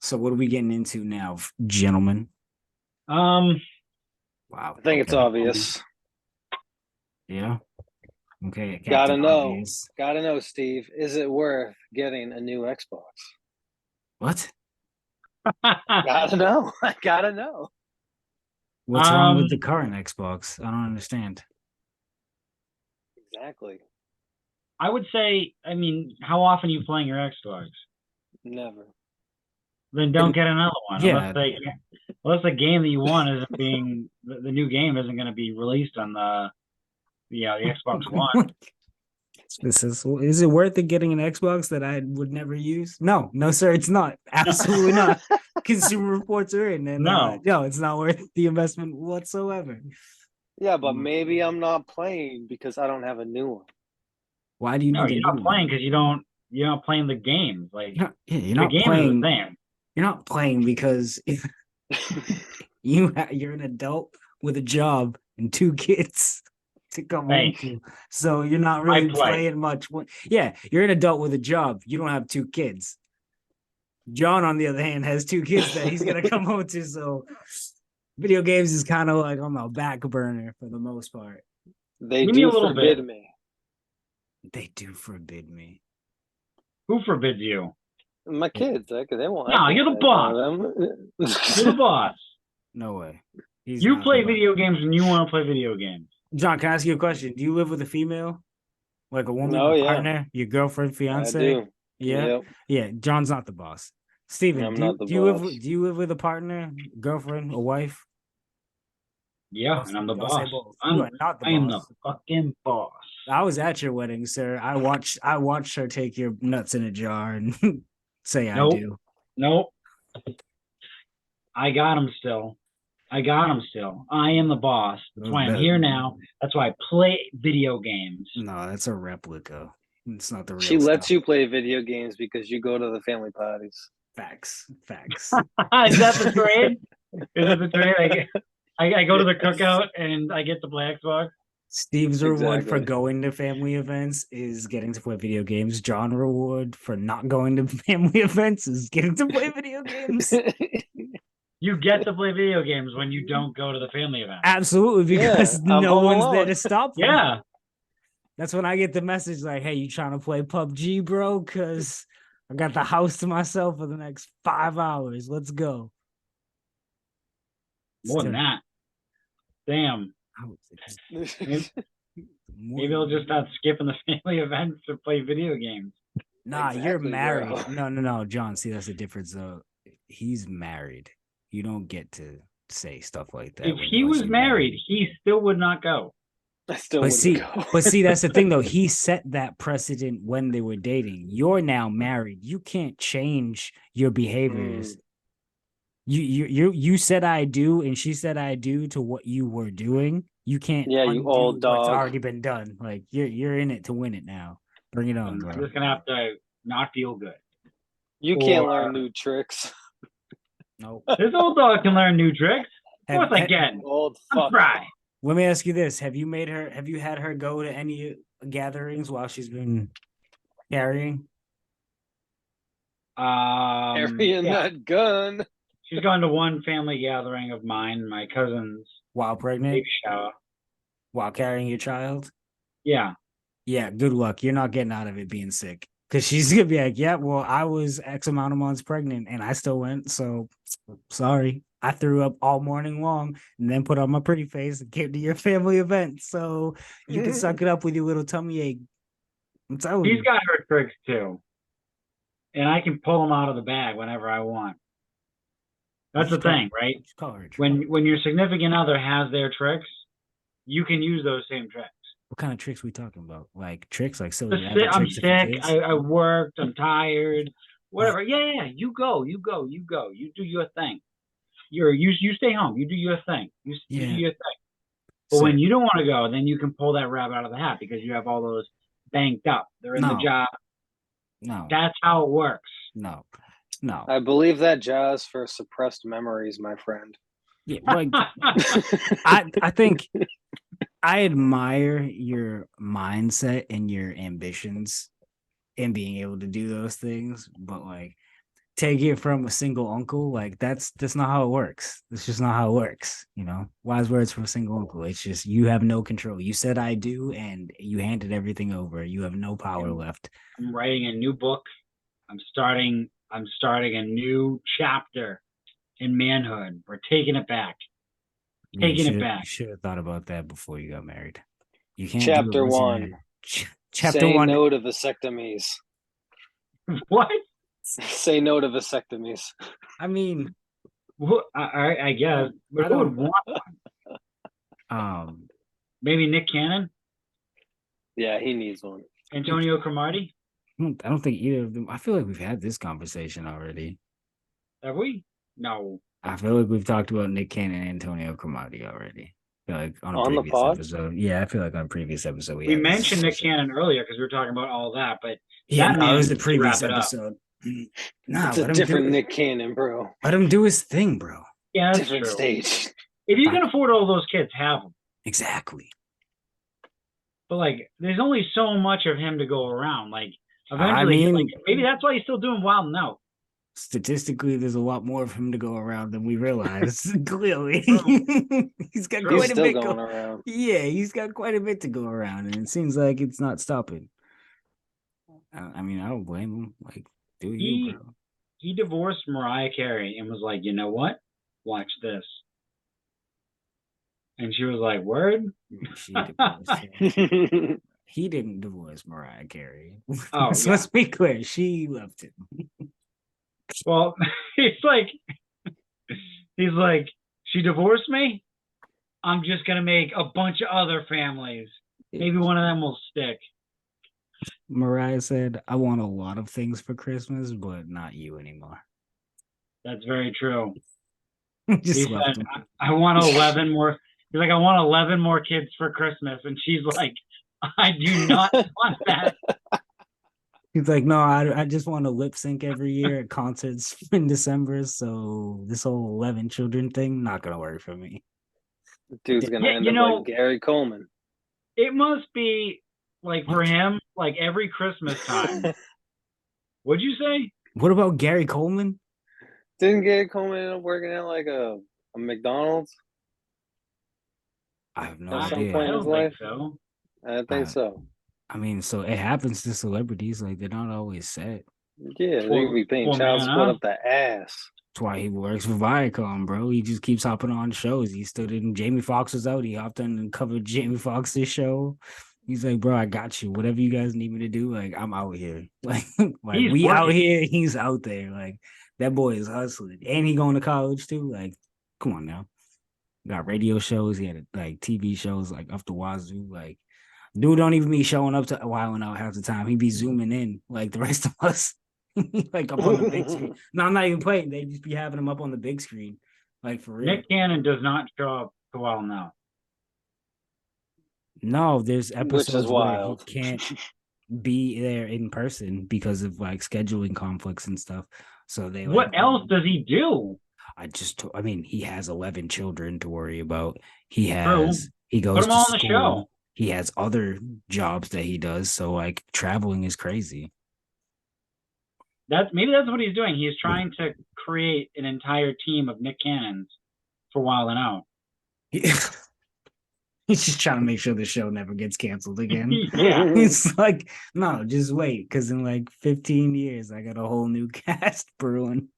So what are we getting into now, gentlemen? Wow. I think it's obvious. Yeah. Okay. Gotta know, Steve. Is it worth getting a new Xbox? What? Gotta know. I gotta know. What's wrong with the current Xbox? I don't understand. Exactly. I would say, how often are you playing your Xbox? Never. Then don't get another one. Yeah. Unless the game that you want isn't being, the new game isn't going to be released on the Xbox One. Is it worth it getting an Xbox that I would never use? No, sir, it's not. Absolutely not. Consumer Reports are in, and no, it's not worth the investment whatsoever. Yeah, but maybe I'm not playing because I don't have a new one. Why do you need? You're not playing because you're not playing the games. Like, you're not playing. You're not playing because you're an adult with a job and 2 kids. to come Hey, home to. So you're not I really play. playing much. Yeah, you're an adult with a job. You don't have 2 kids. John, on the other hand, has 2 kids that he's gonna come home to. So video games is kind of like on the back burner for the most part. They Give me a do little forbid bit. me. They do forbid me. Who forbids you? My kids, they won't. No, you're the boss. You're the boss. No way. He's You not play the boss. video games when you want to play video games. John, can I ask you a question? Do you live with a female? Like a woman, Oh, a yeah. partner, your girlfriend, I fiance? do. Yeah. Yep. Yeah. John's not the boss. Steven, I'm do not you the do you live boss. with do you live with a partner, girlfriend, a wife? Yeah, and I'm the Don't say boss. both. You are not the I am the boss. fucking boss. I was at your wedding, sir. I watched her take your nuts in a jar and say I Nope. do. Nope. I got him still. I am the boss. That's why I'm here now. That's why I play video games. No, that's a replica. It's not the real She lets stuff. you play video games because you go to the family parties. Facts. Is that the trade? Is that the trade? I go to the cookout and I get to play Xbox. Steve's reward for Exactly. going to family events is getting to play video games. John reward for not going to family events is getting to play video games. You get to play video games when you don't go to the family event. Absolutely, because Yeah, I'm no home one's alone. there to stop them. Yeah. That's when I get the message like, hey, you trying to play PUBG, bro? Because I got the house to myself for the next 5 hours. Let's go. More than that. Damn. Maybe I'll just start skipping the family events to play video games. Nah, you're Exactly, married. bro. No, John. See, that's the difference, though. He's married. You don't get to say stuff like that. If when he you're was actually married, he still would not go. I still But wouldn't go. see, that's the thing, though. He set that precedent when they were dating. You're now married. You can't change your behaviors. You said I do, and she said I do to what you were doing. You can't Yeah, you undo old what's dog. already been done. Like you're in it to win it now. Bring it on, I'm bro. just gonna have to not feel good. You can't Or- learn new tricks. Nope. This old dog can learn new tricks. Of course I Have- can. Old I'm fuck. trying. Let me ask you this: Have you had her go to any gatherings while she's been carrying? Carrying Yeah. that gun. She's gone to one family gathering of mine, my cousin's While pregnant? baby shower. While carrying your child? Yeah. Yeah, good luck. You're not getting out of it being sick. Because she's gonna be like, yeah, well, I was X amount of months pregnant and I still went. So sorry. I threw up all morning long and then put on my pretty face and came to your family event. So you can suck it up with your little tummy ache. I'm telling She's you. got her tricks too. And I can pull them out of the bag whenever I want. That's the thing, right? Call her a trick. When your significant other has their tricks, you can use those same tricks. What kind of tricks we talking about? Like tricks, like silly Just rabbit I'm tricks for sick. kids? I worked. I'm tired. Whatever. Yeah. You go. You do your thing. You stay home. You do your thing. You do your thing. But So- when you don't want to go, then you can pull that rabbit out of the hat because you have all those banked up. They're in the No. job. No, That's how it works. no. I believe that jaw's for suppressed memories, my friend. Yeah, like I think I admire your mindset and your ambitions in being able to do those things, but like take it from a single uncle, like that's not how it works. That's just not how it works, you know. Wise words from a single uncle. It's just you have no control. You said I do, and you handed everything over. You have no power left. I'm writing a new book. I'm starting a new chapter in manhood. We're taking it back. Taking it back. You should have thought about that before you got married. You can't. Chapter do it once you're 1. married. Chapter Say 1. no to vasectomies. What? Say no to vasectomies. I mean, I guess. But I who don't- would want? Maybe Nick Cannon? Yeah, he needs one. Antonio Cromartie? I don't think either of them. I feel like we've had this conversation already. Have we? No. I feel like we've talked about Nick Cannon and Antonio Cromartie already. I feel like on a On the previous pod? episode. Yeah, I feel like on a previous episode We had this mentioned Nick discussion. Cannon earlier because we were talking about all that, but Yeah, that no, it was the needs to previous wrap it up. episode. Nah, It's a let him different do it. Nick Cannon, bro. Let him do his thing, bro. Yeah, that's Different true. stage. If you can afford all those kids, have them. Exactly. but like, there's only so much of him to go around. Like, I eventually, mean, maybe that's why he's still doing Wild 'N Out. statistically, there's a lot more of him to go around than we realize. Clearly, he's got True. He's quite a still bit. going around. Yeah, he's got quite a bit to go around, and it seems like it's not stopping. I mean, I don't blame him. Like, do you, He bro? he divorced Mariah Carey and was like, you know what? Watch this. And she was like, word? She divorced him. He didn't divorce Mariah Carey. Oh, So yeah. let's be clear. She left him. Well, he's like, she divorced me. I'm just gonna make a bunch of other families. Maybe one of them will stick. Mariah said, I want a lot of things for Christmas, but not you anymore. That's very true. Just He left said, him. I want 11 more. He's like, I want 11 more kids for Christmas. And she's like, I do not want that. He's like, no, I just want to lip sync every year at concerts in December. So this whole 11 children thing, not going to work for me. Dude's gonna Yeah, end you up know, like Gary Coleman. it must be like for What? him, like every Christmas time. What'd you say? What about Gary Coleman? Didn't Gary Coleman end up working at like a McDonald's I have no at some idea. point I in his don't think life? so. I think so. I mean, so it happens to celebrities. Like, they're not always set. Yeah, they could be paying Poor child man, support huh? up the ass. That's why he works for Viacom, bro. He just keeps hopping on shows. He stood in Jamie Foxx was out. He hopped on and covered Jamie Foxx's show. He's like, bro, I got you. Whatever you guys need me to do, like, I'm out here. Like He's we out working. here, he's out there. Like, that boy is hustling. And he going to college too. Like, come on now. Got radio shows. He had like TV shows like up the wazoo. Like, dude don't even be showing up to Wild 'N Out half the time. He be zooming in like the rest of us. Like up on the big screen. No, I'm not even playing. They just be having him up on the big screen. Like for real. Nick Cannon does not show up to Wild 'N Out. No, there's Which is episodes where he wild. can't be there in person because of like scheduling conflicts and stuff. So they What else does he do? I mean, he has 11 children to worry about. He True. he goes Put him to all on the school. show. He has other jobs that he does. So like traveling is crazy. Maybe that's what he's doing. He's trying to create an entire team of Nick Cannons for Wild 'N Out. He's just trying to make sure the show never gets canceled again. Yeah. It's like, no, just wait, because in like 15 years, I got a whole new cast brewing.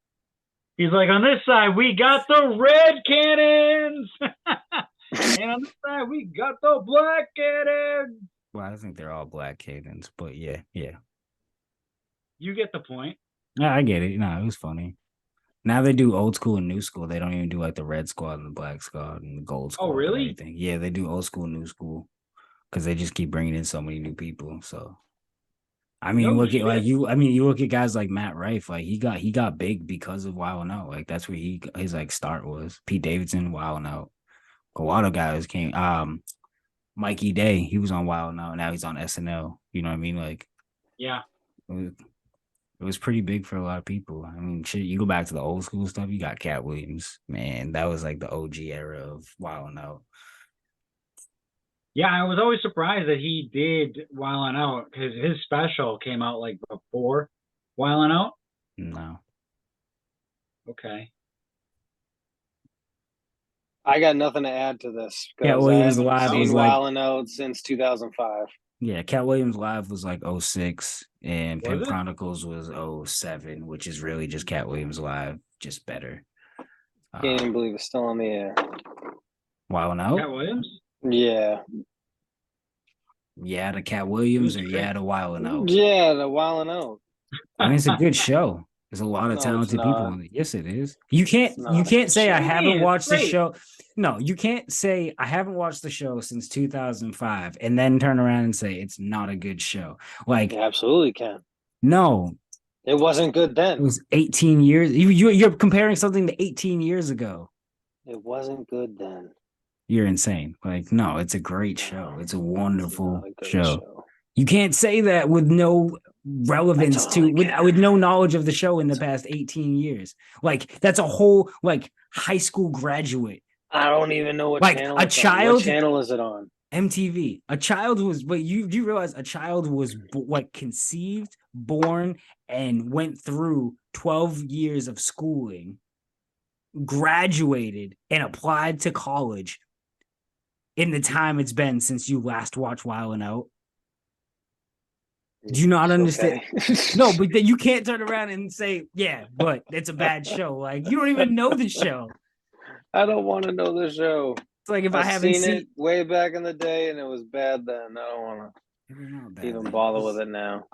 He's like, on this side, we got the red cannons. And on this side, we got the black cannons. Well, I think they're all black cadence, but yeah. You get the point. Yeah, I get it. No, it was funny. Now they do old school and new school. They don't even do like the red squad and the black squad and the gold squad. really? And everything. Yeah, they do old school and new school because they just keep bringing in so many new people. So, I mean, No look at like shit. you. I mean, you look at guys like Matt Rife. Like he got big because of Wild 'N Out. Like that's where his like start was. Pete Davidson, Wild 'N Out. A lot of guys came. Mikey Day, he was on Wild 'N Out. Now he's on SNL. You know what I mean? Like, Yeah. it was pretty big for a lot of people. I mean, shit, you go back to the old school stuff, you got Cat Williams. Man, that was like the OG era of Wild 'N Out. Yeah, I was always surprised that he did Wild 'N Out because his special came out like before Wild 'N Out. No. Okay. I got nothing to add to this. Cat 'Cause Williams I haven't Live seen was like, Wild 'N Out since 2005. yeah, Cat Williams Live was like 06 and Was Pimp it? Chronicles was 07, which is really just Cat Williams Live, just better. Can't even believe it's still on the air. Wild 'N Cat Out? Williams? Yeah. Yeah, to Cat Williams or yeah to Wild 'N Out? Yeah, the Wild 'N Out. I mean, it's a good show. There's a lot of No, it's talented people not. on it. Yes, it is. You can't It's not. say I What do you haven't mean? watched the It's great. show. No, you can't say I haven't watched the show since 2005 and then turn around and say it's not a good show. Like, You absolutely can. no, It wasn't good it then. was 18 years. You're comparing something to 18 years ago. It wasn't good then. You're insane. Like, no, it's a great show. It's a wonderful Not a good show. You can't say that with no relevance totally with no knowledge of the show in the past 18 years. Like that's a whole like high school graduate. I don't even know what Like, channel a it's on. child- What channel is it on? MTV. A child was, but you realize a child was conceived, born, and went through 12 years of schooling, graduated, and applied to college in the time it's been since you last watched Wild 'N Out. Do you not understand? Okay. No, but then you can't turn around and say, yeah, but it's a bad show. Like, you don't even know the show. I don't want to know the show. It's like if I I've haven't seen seen it way back in the day, and it was bad then. I don't want to even bother with it now.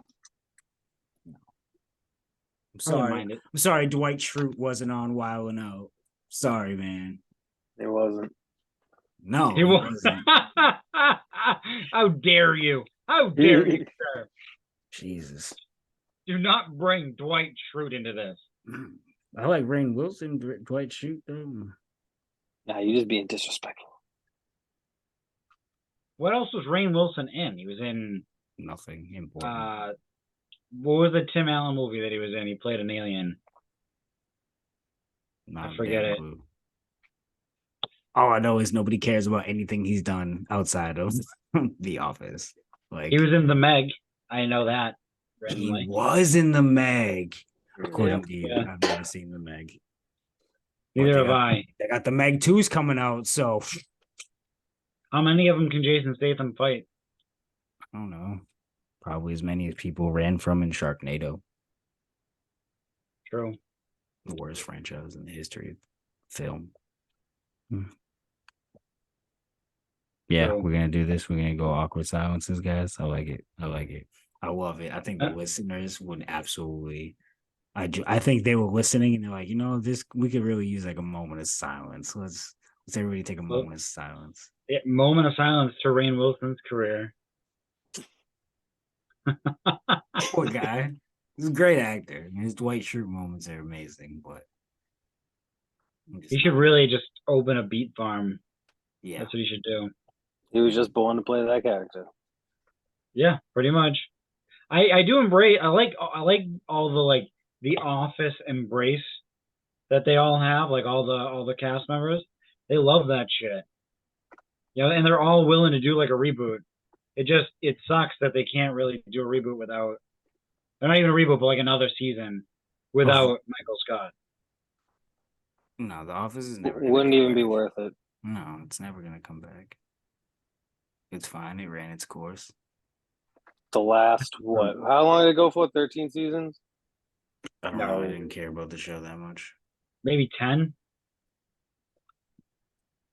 I'm sorry Dwight Schrute wasn't on Wild 'N Out. Sorry, man. It wasn't. No, He wasn't. How dare you? How dare you, sir? Jesus. Do not bring Dwight Schrute into this. I like Rainn Wilson, Dwight Schrute. Nah, you're just being disrespectful. What else was Rainn Wilson in? He was in Nothing important. what was the Tim Allen movie that he was in? He played an alien. I forget it. Clue. All I know is nobody cares about anything he's done outside of The Office. Like, He was in The Meg. I know that. he was in The Meg. According Yep. to you, Yeah. I've never seen The Meg. Neither have I. They got The Meg 2s coming out, so How many of them can Jason Statham fight? I don't know. Probably as many as people ran from in Sharknado. True. The worst franchise in the history of film. Yeah, True. we're gonna do this. We're gonna go awkward silences, guys. I like it. I like it. I love it. I think the listeners would absolutely. I think they were listening and they're like, this we could really use like a moment of silence. Let's everybody take a moment of silence. Moment of silence to Rainn Wilson's career. Poor guy. He's a great actor. His Dwight Schrute moments are amazing, but he should really just open a beat farm. Yeah, that's what he should do. He was just born to play that character. Yeah, pretty much. I do embrace. I like all the the Office embrace that they all have. Like all the cast members, they love that shit. And they're all willing to do like a reboot. It sucks that they can't really do a reboot without. They're not even a reboot, but like another season without Michael Scott. No, The Office is never. Wouldn't even be worth it. No, it's never gonna come back. It's fine. It ran its course. The last what? How long did it go for? 13 seasons? I don't know. I didn't care about the show that much. Maybe 10.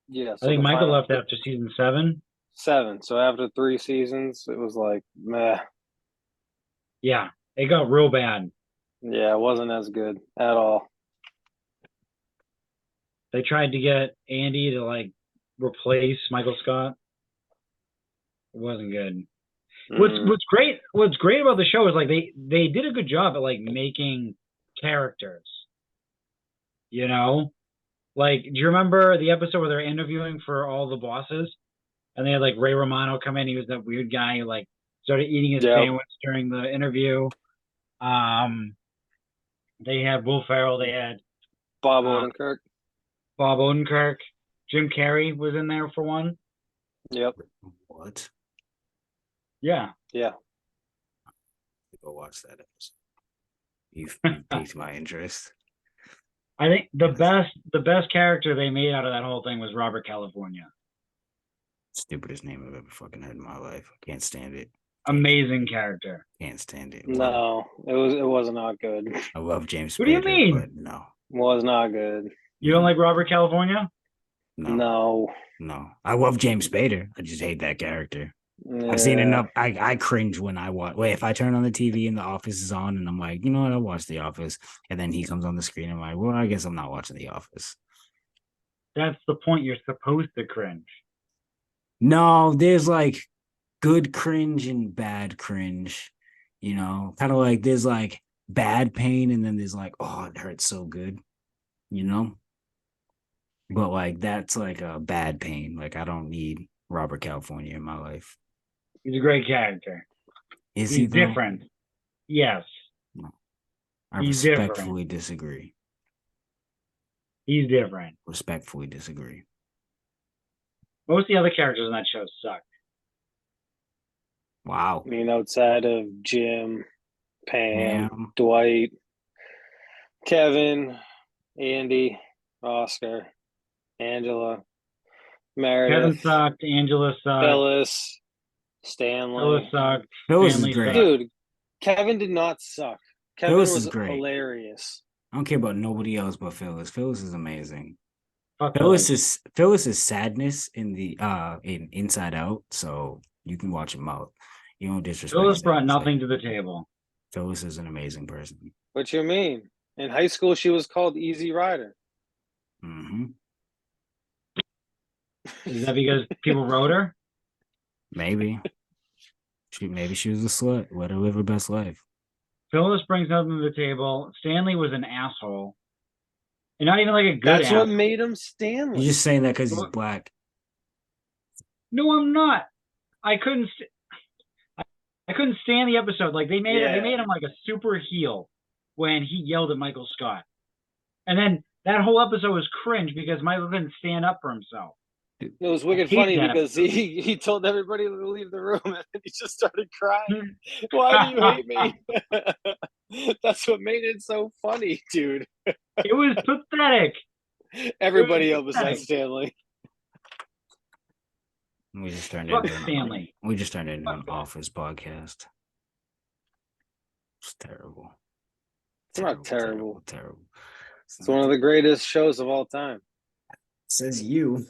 Yeah, I think Michael left after season 7. 7. So after 3 seasons, it was like meh. Yeah, it got real bad. Yeah, it wasn't as good at all. They tried to get Andy to replace Michael Scott. It wasn't good. What's great about the show is they did a good job at making characters. Do you remember the episode where they're interviewing for all the bosses, and they had Ray Romano come in? He was that weird guy who started eating his sandwich during the interview. They had Will Ferrell. They had Bob Odenkirk. Jim Carrey was in there for one. Yep. What? Yeah. Yeah. Go watch that episode. You've piqued my interest. I think the best character they made out of that whole thing was Robert California. Stupidest name I've ever fucking heard in my life. Can't stand it. Amazing character. Can't stand it. No, it was not good. I love James Spader. What do you mean? But no. Was not good. You don't like Robert California? No. I love James Spader. I just hate that character. Yeah. I've seen enough. I cringe when I watch. Wait, if I turn on the TV and The Office is on, and I'm like, you know what, I'll watch The Office, and then he comes on the screen, I'm like, well, I guess I'm not watching The Office. That's the point. You're supposed to cringe. No, there's good cringe and bad cringe. Kind of there's bad pain, and then there's oh, it hurts so good. But that's a bad pain. I don't need Robert California in my life. He's a great character. Is he different? Yes. No. I respectfully disagree. He's different. Respectfully disagree. Most of the other characters in that show suck. Wow. I mean, outside of Jim, Pam, Damn. Dwight, Kevin, Andy, Oscar, Angela, Kevin Meredith, sucked. Angela sucked. Phyllis, Phyllis Stanley. sucked. Phyllis is Stanley great. sucked. Dude, Kevin did not suck. Kevin Phyllis is was great. hilarious. I don't care about nobody else but Phyllis. Phyllis is amazing. Fuck Phyllis. Phyllis is sadness in the in Inside Out, so you can watch him out. You don't disrespect Phyllis brought sadness. nothing to the table. Phyllis is an amazing person. What you mean? In high school, she was called Easy Rider. Hmm. Is that because people wrote her? Maybe she was a slut. Let her live her best life. Phyllis brings nothing to the table. Stanley was an asshole. And not even like a good That's asshole. what made him Stanley. You're just saying that because he's black. No, I'm not. I couldn't stand the episode. Like they made him like a super heel when he yelled at Michael Scott. And then that whole episode was cringe because Michael couldn't stand up for himself. It was wicked funny because he told everybody to leave the room and then he just started crying. Why do you hate me? That's what made it so funny, dude. It was pathetic. Everybody else besides Stanley. We just turned Fuck into Stanley. an Office podcast. It's terrible. It's not terrible. Terrible. It's one of the greatest shows of all time. Says you.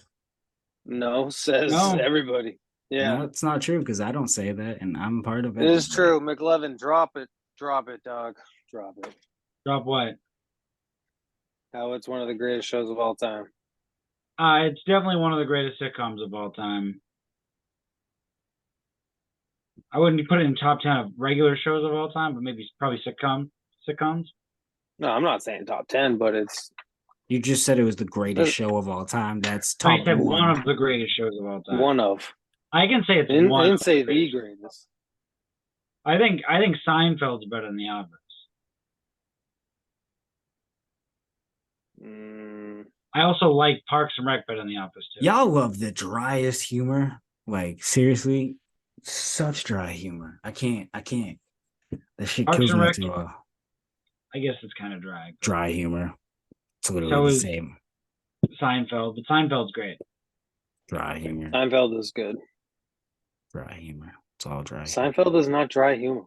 No, says everybody. Yeah. No, it's not true because I don't say that, and I'm part of it. It is true. McLevin, drop it. Drop it, dog. Drop it. Drop what? How it's one of the greatest shows of all time. It's definitely one of the greatest sitcoms of all time. I wouldn't put it in top 10 of regular shows of all time, but maybe probably sitcoms. No, I'm not saying top 10, but it's. You just said it was the greatest show of all time. That's top I said one of the greatest shows of all time. One of. I can say it's one. I didn't say the greatest. I think Seinfeld's better than The Office. I also like Parks and Rec better than The Office too. Y'all love the driest humor. Like seriously, such dry humor. I can't. That shit Parks kills and me Rec, after a while. I guess it's kind of dry. Dry humor. It's literally the same. Seinfeld, but Seinfeld's great. Dry humor. Seinfeld is good. Dry humor. It's all dry. Seinfeld is not dry humor.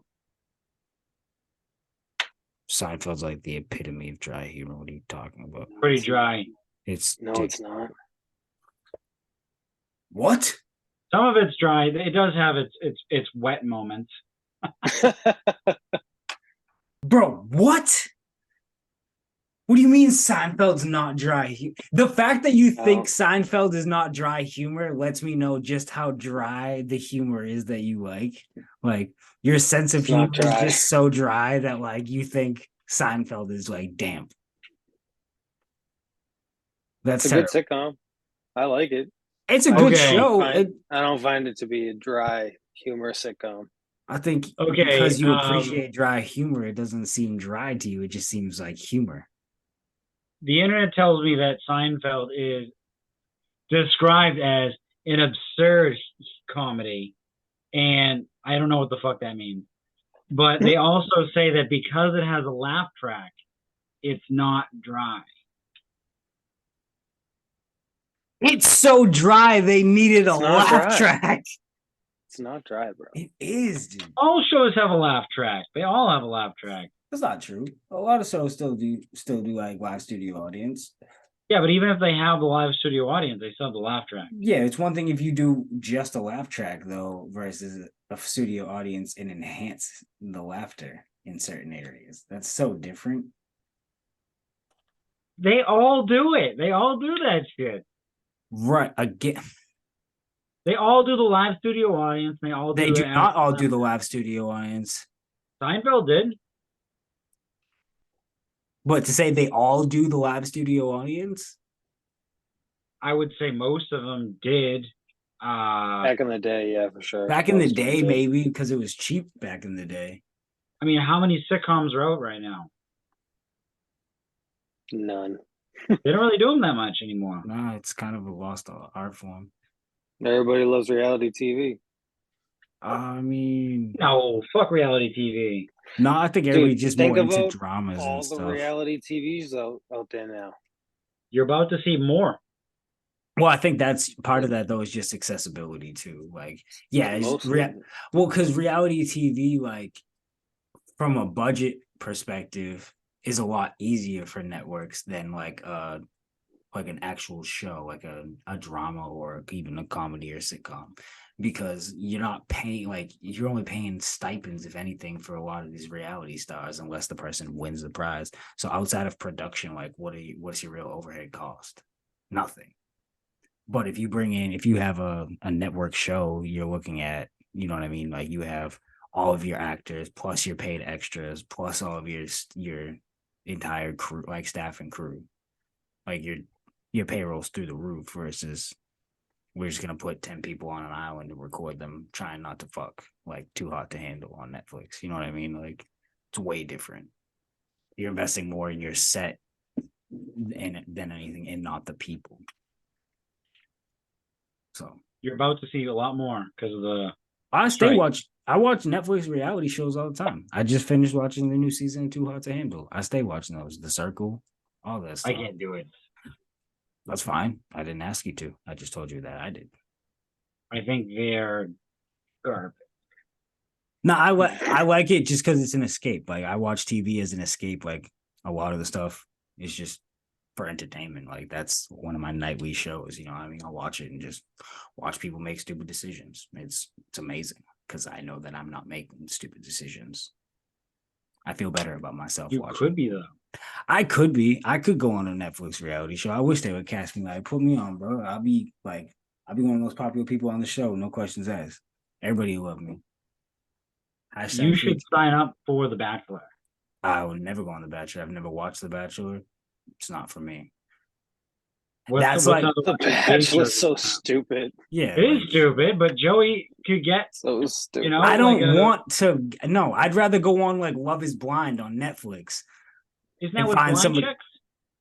Seinfeld's like the epitome of dry humor. What are you talking about? Pretty dry. It's it's not. What? Some of it's dry. It does have its wet moments. Bro, what? What do you mean Seinfeld's not dry? The fact that you think Seinfeld is not dry humor lets me know just how dry the humor is that you like. Like your sense of humor is just so dry that like you think Seinfeld is like damp. That's a good sitcom. I like it. It's a good show. I don't find it to be a dry humor sitcom. I think because you appreciate dry humor, it doesn't seem dry to you. It just seems like humor. The internet tells me that Seinfeld is described as an absurd comedy, and I don't know what the fuck that means. But they also say that because it has a laugh track, it's not dry. It's so dry they needed a laugh track. It's not dry, bro. It is, dude. All shows have a laugh track. They all have a laugh track. That's not true. A lot of shows still do like live studio audience. Yeah, but even if they have the live studio audience, they still have the laugh track. Yeah, it's one thing if you do just a laugh track though, versus a studio audience and enhance the laughter in certain areas. That's so different. They all do it. They all do that shit. Right. Again. They all do the live studio audience. They do not all do the live studio audience. Seinfeld did. But to say they all do the live studio audience? I would say most of them did. Back in the day, yeah, for sure. Back in the day, maybe, because it was cheap back in the day. I mean, how many sitcoms are out right now? None. They don't really do them that much anymore. No, it's kind of a lost art form. Everybody loves reality TV. I mean, No, fuck reality TV. no, I think everybody's Dude, just think more into about dramas all and the stuff. reality TVs out there now. You're about to see more. Well, I think that's part of that though is just accessibility too. Like, yeah, it's Mostly. well, because reality TV, like from a budget perspective, is a lot easier for networks than like an actual show, like a drama or even a comedy or sitcom, because you're not paying like you're only paying stipends, if anything, for a lot of these reality stars, unless the person wins the prize. So outside of production, like what's your real overhead cost? Nothing. But if you have a network show, you're looking at, you know what I mean? Like you have all of your actors plus your paid extras plus all of your entire crew, like staff and crew. Like your payroll's through the roof versus we're just gonna put 10 people on an island and record them trying not to fuck, like Too Hot to Handle on Netflix. You know what I mean? Like it's way different. You're investing more in your set than anything and not the people. So You're about to see a lot more because of the. I strike. I watch Netflix reality shows all the time. I just finished watching the new season of Too Hot to Handle. I stay watching those, The Circle, all that stuff. I can't do it. That's fine. I didn't ask you to. I just told you that I did. I think they're garbage. No, I like it just because it's an escape. Like I watch TV as an escape. Like a lot of the stuff is just for entertainment. Like that's one of my nightly shows. You know, I mean, I'll watch it and just watch people make stupid decisions. It's amazing because I know that I'm not making stupid decisions. I feel better about myself You watching. could be though. I could be. I could go on a Netflix reality show. I wish they would cast me. Like, put me on, bro. I'll be one of those popular people on the show. No questions asked. Everybody love me. You should sign up for The Bachelor. I would never go on The Bachelor. I've never watched The Bachelor. It's not for me. What's The Bachelor's so stupid. Yeah, it is stupid, but Joey could get so stupid. You know, I don't want to. No, I'd rather go on like Love Is Blind on Netflix. Isn't that with blind chicks?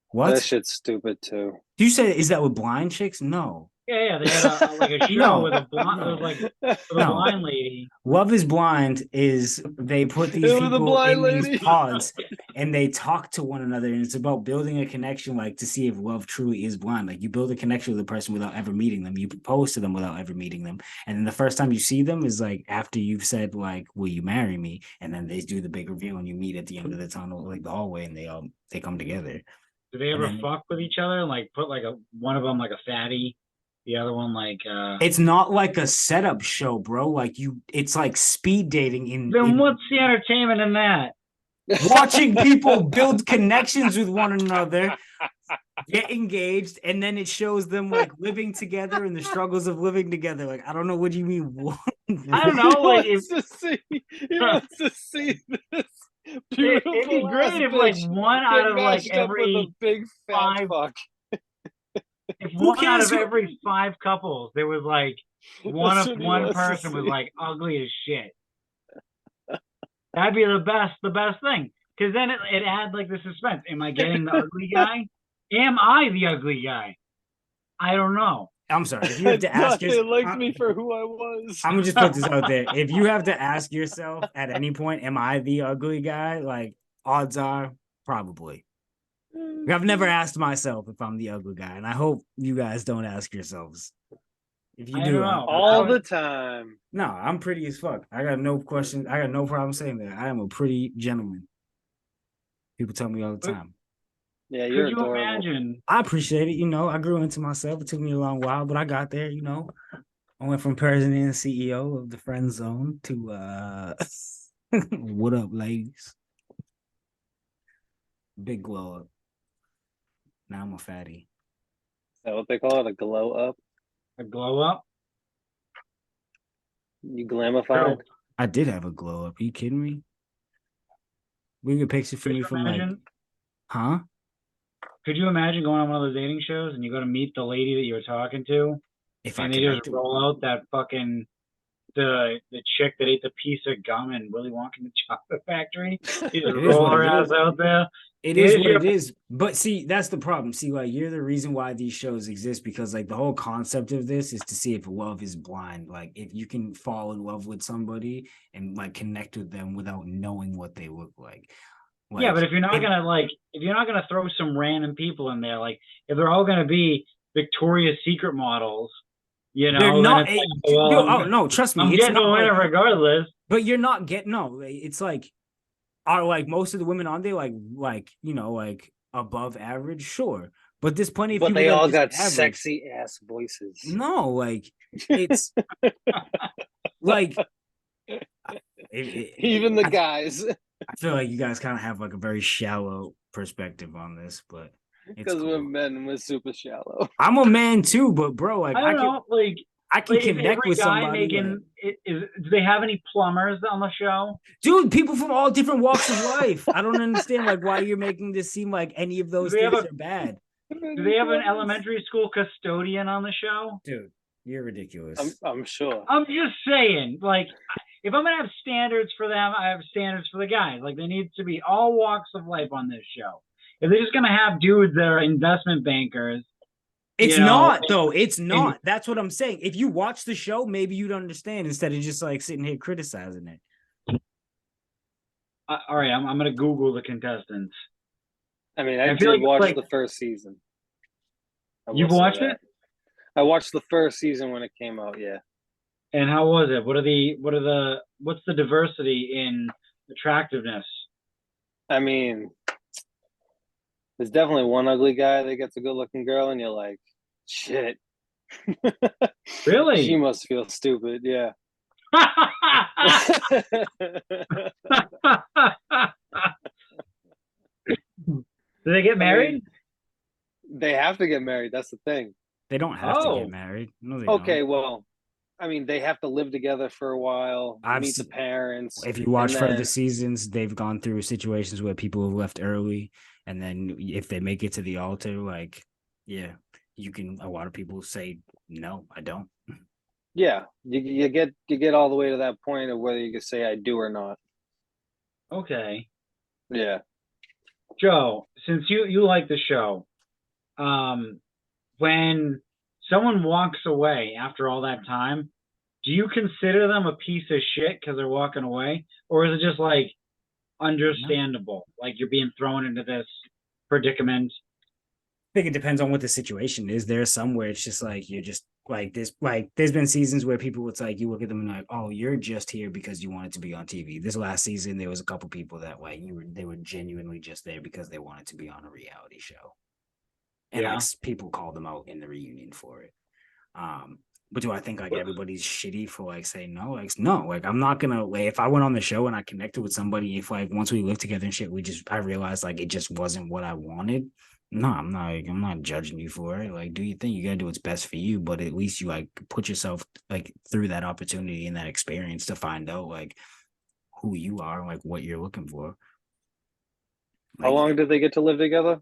What? That shit's stupid too. You say is that with blind chicks? No. Yeah, they had a show with a blonde, a blind lady. Love Is Blind is they put these people in these pods and they talk to one another, and it's about building a connection, like to see if love truly is blind. Like you build a connection with a person without ever meeting them. You propose to them without ever meeting them, and then the first time you see them is like after you've said like, "Will you marry me?" And then they do the big reveal, and you meet at the end of the tunnel, like the hallway, and they come together. Do they ever fuck with each other and like put like one of them like a fatty? The other one, like it's not like a setup show, bro. Like it's like speed dating. Then what's the entertainment in that? Watching people build connections with one another, get engaged, and then it shows them like living together and the struggles of living together. Like I don't know what you mean. I don't know. Like he wants to see this. It'd be great if like one out of like every big fat five. Fuck. If one out of every 5 couples, there was like one person was like ugly as shit. That'd be the best thing. Because then it had like the suspense. Am I getting the ugly guy? Am I the ugly guy? I don't know. I'm sorry. If you have to ask yourself, they liked me for who I was. I'm gonna just put this out there. If you have to ask yourself at any point, am I the ugly guy? Like odds are probably. I've never asked myself if I'm the ugly guy, and I hope you guys don't ask yourselves. If you do, all the time. No, I'm pretty as fuck. I got no question. I got no problem saying that. I am a pretty gentleman. People tell me all the time. Yeah, you're Could you adorable. imagine? I appreciate it. You know, I grew into myself. It took me a long while, but I got there. You know, I went from president and CEO of the Friend Zone to what up, ladies? Big glow up. Now I'm a fatty. Is that what they call it? A glow up? A glow up? You glamified? I did have a glow up. Are you kidding me? We get picture for me from like, huh? Could you imagine going on one of those dating shows and you go to meet the lady that you were talking to, and they just roll out that fucking the chick that ate the piece of gum in Willy Wonka and the Chocolate Factory? You just roll her ass out there. It is what it is. But see, that's the problem. See, like you're the reason why these shows exist because like the whole concept of this is to see if love is blind. Like if you can fall in love with somebody and like connect with them without knowing what they look like. Yeah, but if you're not gonna throw some random people in there, like if they're all gonna be Victoria's Secret models, they're not. no, trust me, I'm it's getting not a winner regardless. But you're not getting It's like are like most of the women on there like like above average, sure. But there's plenty of But people they that all are just got average. sexy ass voices. No, like it's like even the guys. I feel like you guys kind of have like a very shallow perspective on this, but Because cool. we're men, we're super shallow. I'm a man too, but bro, like I don't know, like I can connect with somebody. Do they have any plumbers on the show? Dude, people from all different walks of life. I don't understand like why you're making this seem like any of those things are bad. Do they have an elementary school custodian on the show? Dude, you're ridiculous. I'm sure. I'm just saying, like, if I'm gonna have standards for them, I have standards for the guys. Like, there needs to be all walks of life on this show. If they're just gonna have dudes that are investment bankers, it's not though. It's not. That's what I'm saying. If you watch the show, maybe you'd understand instead of just like sitting here criticizing it. All right, I'm gonna Google the contestants. I mean, I did watch the first season. You've watched it? I watched the first season when it came out. Yeah. And how was it? What's the diversity in attractiveness? I mean, there's definitely one ugly guy that gets a good looking girl, and you're like, shit. Really? She must feel stupid. Yeah. Do they get married? They have to get married. That's the thing. They don't have to get married. No, they don't. Well, I mean, they have to live together for a while, meet the parents. If you watch further seasons, they've gone through situations where people have left early, and then if they make it to the altar, like, yeah, a lot of people say, no, I don't. Yeah, you get all the way to that point of whether you can say I do or not. Okay. Yeah. Joe, since you like the show, when someone walks away after all that time, do you consider them a piece of shit because they're walking away? Or is it just like understandable? Like you're being thrown into this predicament? I think it depends on what the situation is. There's some where it's just like you're just like this. Like there's been seasons where people, it's like you look at them and like, oh, you're just here because you wanted to be on TV. This last season, there was a couple people that like they were genuinely just there because they wanted to be on a reality show, and like people called them out in the reunion for it. But do I think like everybody's shitty for like saying no? Like no, like I'm not gonna like if I went on the show and I connected with somebody, if like once we lived together and shit, I realized like it just wasn't what I wanted. No, I'm not judging you for it. Like, do you think you gotta do what's best for you? But at least you like put yourself like through that opportunity and that experience to find out like who you are, like what you're looking for. Like, how long did they get to live together?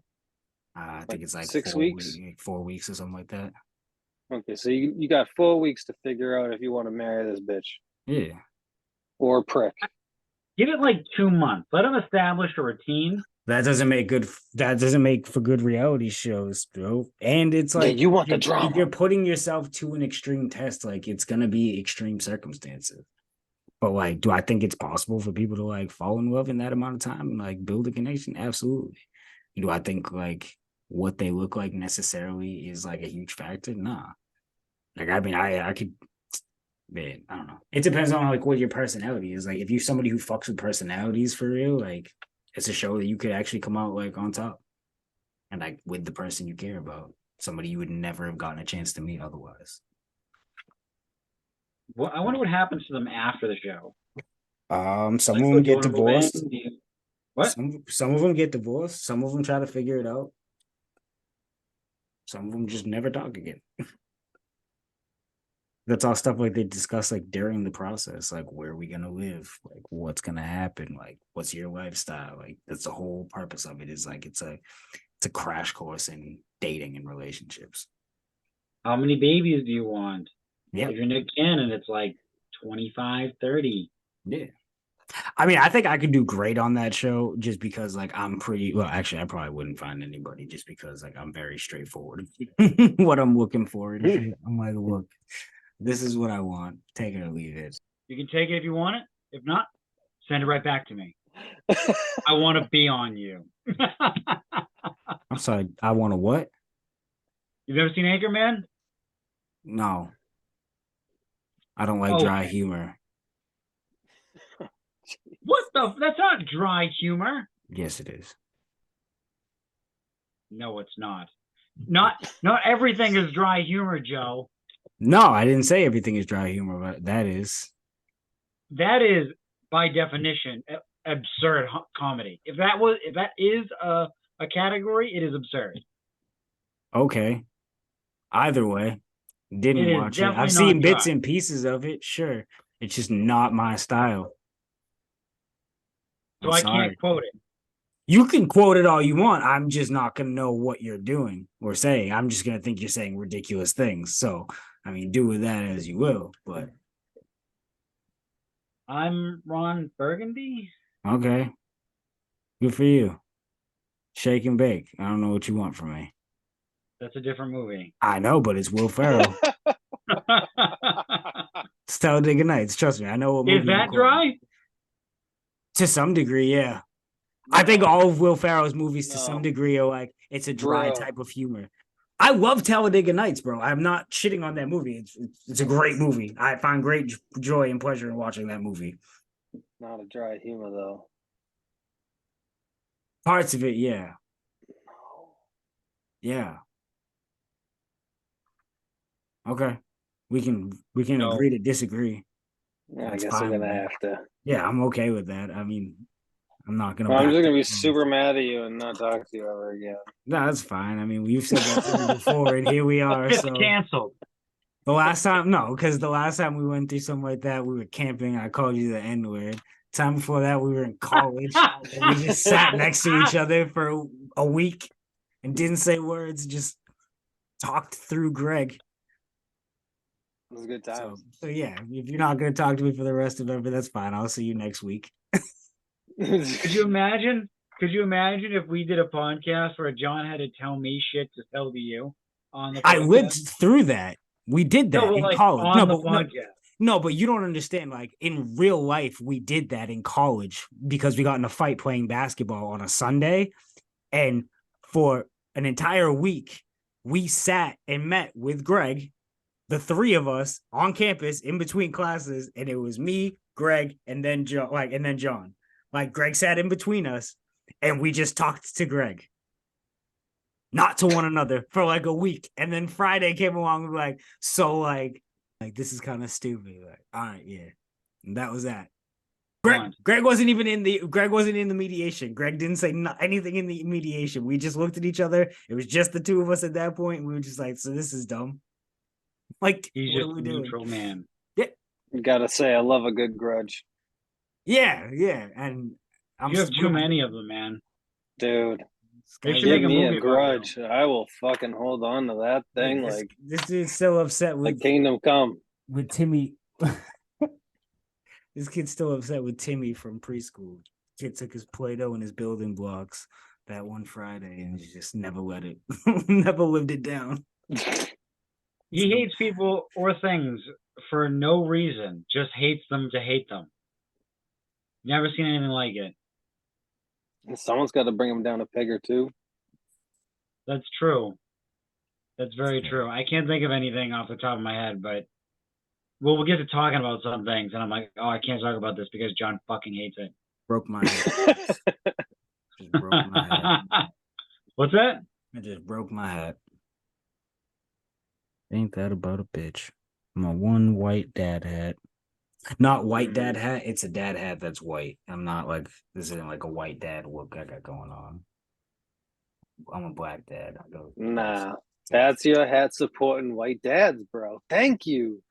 I think it's like 6 weeks, 4 weeks or something like that. Okay, so you got 4 weeks to figure out if you want to marry this bitch. Yeah. Or prick. Give it like 2 months. Let them establish a routine. That doesn't make for good reality shows, bro. And it's like you want the drama. You're putting yourself to an extreme test. Like it's gonna be extreme circumstances. But like, do I think it's possible for people to like fall in love in that amount of time and like build a connection? Absolutely. Do I think like what they look like necessarily is like a huge factor? Nah. Like I mean, I could, man, I don't know. It depends on like what your personality is. Like if you're somebody who fucks with personalities for real, like it's a show that you could actually come out like on top and like with the person you care about, somebody you would never have gotten a chance to meet otherwise. Well, I wonder what happens to them after the show. Some of them get divorced. What? Some of them get divorced. Some of them try to figure it out. Some of them just never talk again. That's all stuff like they discuss like during the process, like where are we gonna live, like what's gonna happen, like what's your lifestyle, like that's the whole purpose of it. Is like it's a crash course in dating and relationships. How many babies do you want? Yeah, if you're Nick Cannon, it's like 25, 30. Yeah, I mean, I think I could do great on that show just because like I'm pretty well, actually I probably wouldn't find anybody just because like I'm very straightforward. What I'm looking for and shit. I'm like, look, this is what I want. Take it or leave it. You can take it if you want it. If not, send it right back to me. I want to be on you. I'm sorry, I want to what? You've ever seen Anchorman? No. I don't like Oh, dry humor. what the? That's not dry humor. Yes, it is. No, it's not. Not everything is dry humor, Joe. No, I didn't say everything is dry humor, but that is. That is by definition absurd comedy. If that is a category, it is absurd. Okay. Either way, didn't It is watch it. definitely I've seen not bits dry. and pieces of it. Sure, it's just not my style. So I'm I sorry. can't quote it. You can quote it all you want. I'm just not gonna know what you're doing or saying. I'm just gonna think you're saying ridiculous things. So, I mean, do with that as you will. But I'm Ron Burgundy. okay, good for you. Shake and bake. I don't know what you want from me. That's a different movie. I know, but it's Will Ferrell. It's Talladega Nights. Trust me, I know what movie. Is that dry? To some degree, yeah. I think all of Will Ferrell's movies, to No. some degree, are like it's a dry Bro. type of humor. I love Talladega Nights, bro. I'm not shitting on that movie. It's a great movie. I find great joy and pleasure in watching that movie. Not a dry humor though. Parts of it, yeah, yeah. Okay, we can No. agree to disagree. I That's guess we're fine, gonna man. have to. Yeah, I'm okay with that. I mean, I'm not gonna. Well, I'm back just gonna down. be super mad at you and not talk to you ever again. No, that's fine. I mean, we've said that to me before, and here we are. It's So canceled. the last time, no, because the last time we went through something like that, we were camping. I called you the N word. Time before that, we were in college. And we just sat next to each other for a week and didn't say words, just talked through Greg. It was a good time. So yeah, if you're not gonna talk to me for the rest of it, that's fine. I'll see you next week. Could you imagine? Could you imagine if we did a podcast where John had to tell me shit to tell to you on the podcast? I lived through that. We did that No, in like college. on the podcast. No, but you don't understand. Like in real life, we did that in college because we got in a fight playing basketball on a Sunday. And for an entire week, we sat and met with Greg, the three of us on campus in between classes. And it was me, Greg, and then John. Like Greg sat in between us and we just talked to Greg. Not to one another for like a week. And then Friday came along and like, so like this is kind of stupid. Like, all right, yeah. And that was that. Greg wasn't even in the mediation. Greg didn't say anything in the mediation. We just looked at each other. It was just the two of us at that point. And we were just like, so this is dumb. Like, he's just a neutral man. Yeah. Gotta say, I love a good grudge. Yeah, yeah. And you have too many of them, man. Dude. They should Give make a me movie a grudge. I will fucking hold on to that thing like this dude's still upset with Kingdom Come. With Timmy. This kid's still upset with Timmy from preschool. Kid took his Play-Doh and his building blocks that one Friday and he just never let it, never lived it down. He hates people or things for no reason, just hates them to hate them. Never seen anything like it. Someone's got to bring him down a peg or two. That's true. That's very true. I can't think of anything off the top of my head, but we'll get to talking about some things, and I'm like, oh, I can't talk about this because John fucking hates it. Broke my hat. Just broke my hat. What's that? I just broke my hat. Ain't that about a bitch? I'm a one white dad hat. Not white dad hat. It's a dad hat that's white. I'm not like, this isn't like a white dad look I got going on. I'm a black dad. Nah, that's your hat supporting white dads, bro. Thank you.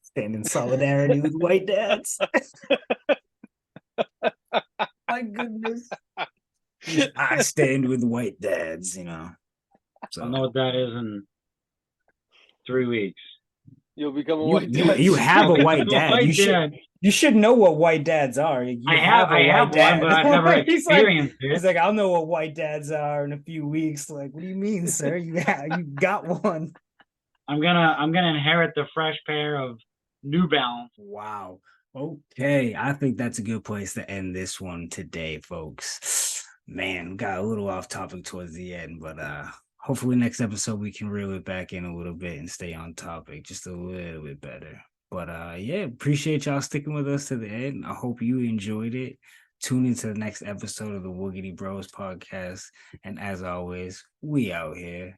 Stand in solidarity with white dads. My goodness. I stand with white dads, you know. So, I'll know what that is in 3 weeks. You'll become a white dad. You have a white dad. You should know what white dads are. You I have a have white one, dad. but I've never He's like, experienced he's it. like, I'll know what white dads are in a few weeks. Like, what do you mean, sir? You got one. I'm gonna inherit the fresh pair of New Balance. Wow. Okay, I think that's a good place to end this one today, folks. Man, got a little off topic towards the end, but hopefully next episode we can reel it back in a little bit and stay on topic just a little bit better. But yeah, appreciate y'all sticking with us to the end. I hope you enjoyed it. Tune into the next episode of the Woogity Bros podcast. And as always, we out here.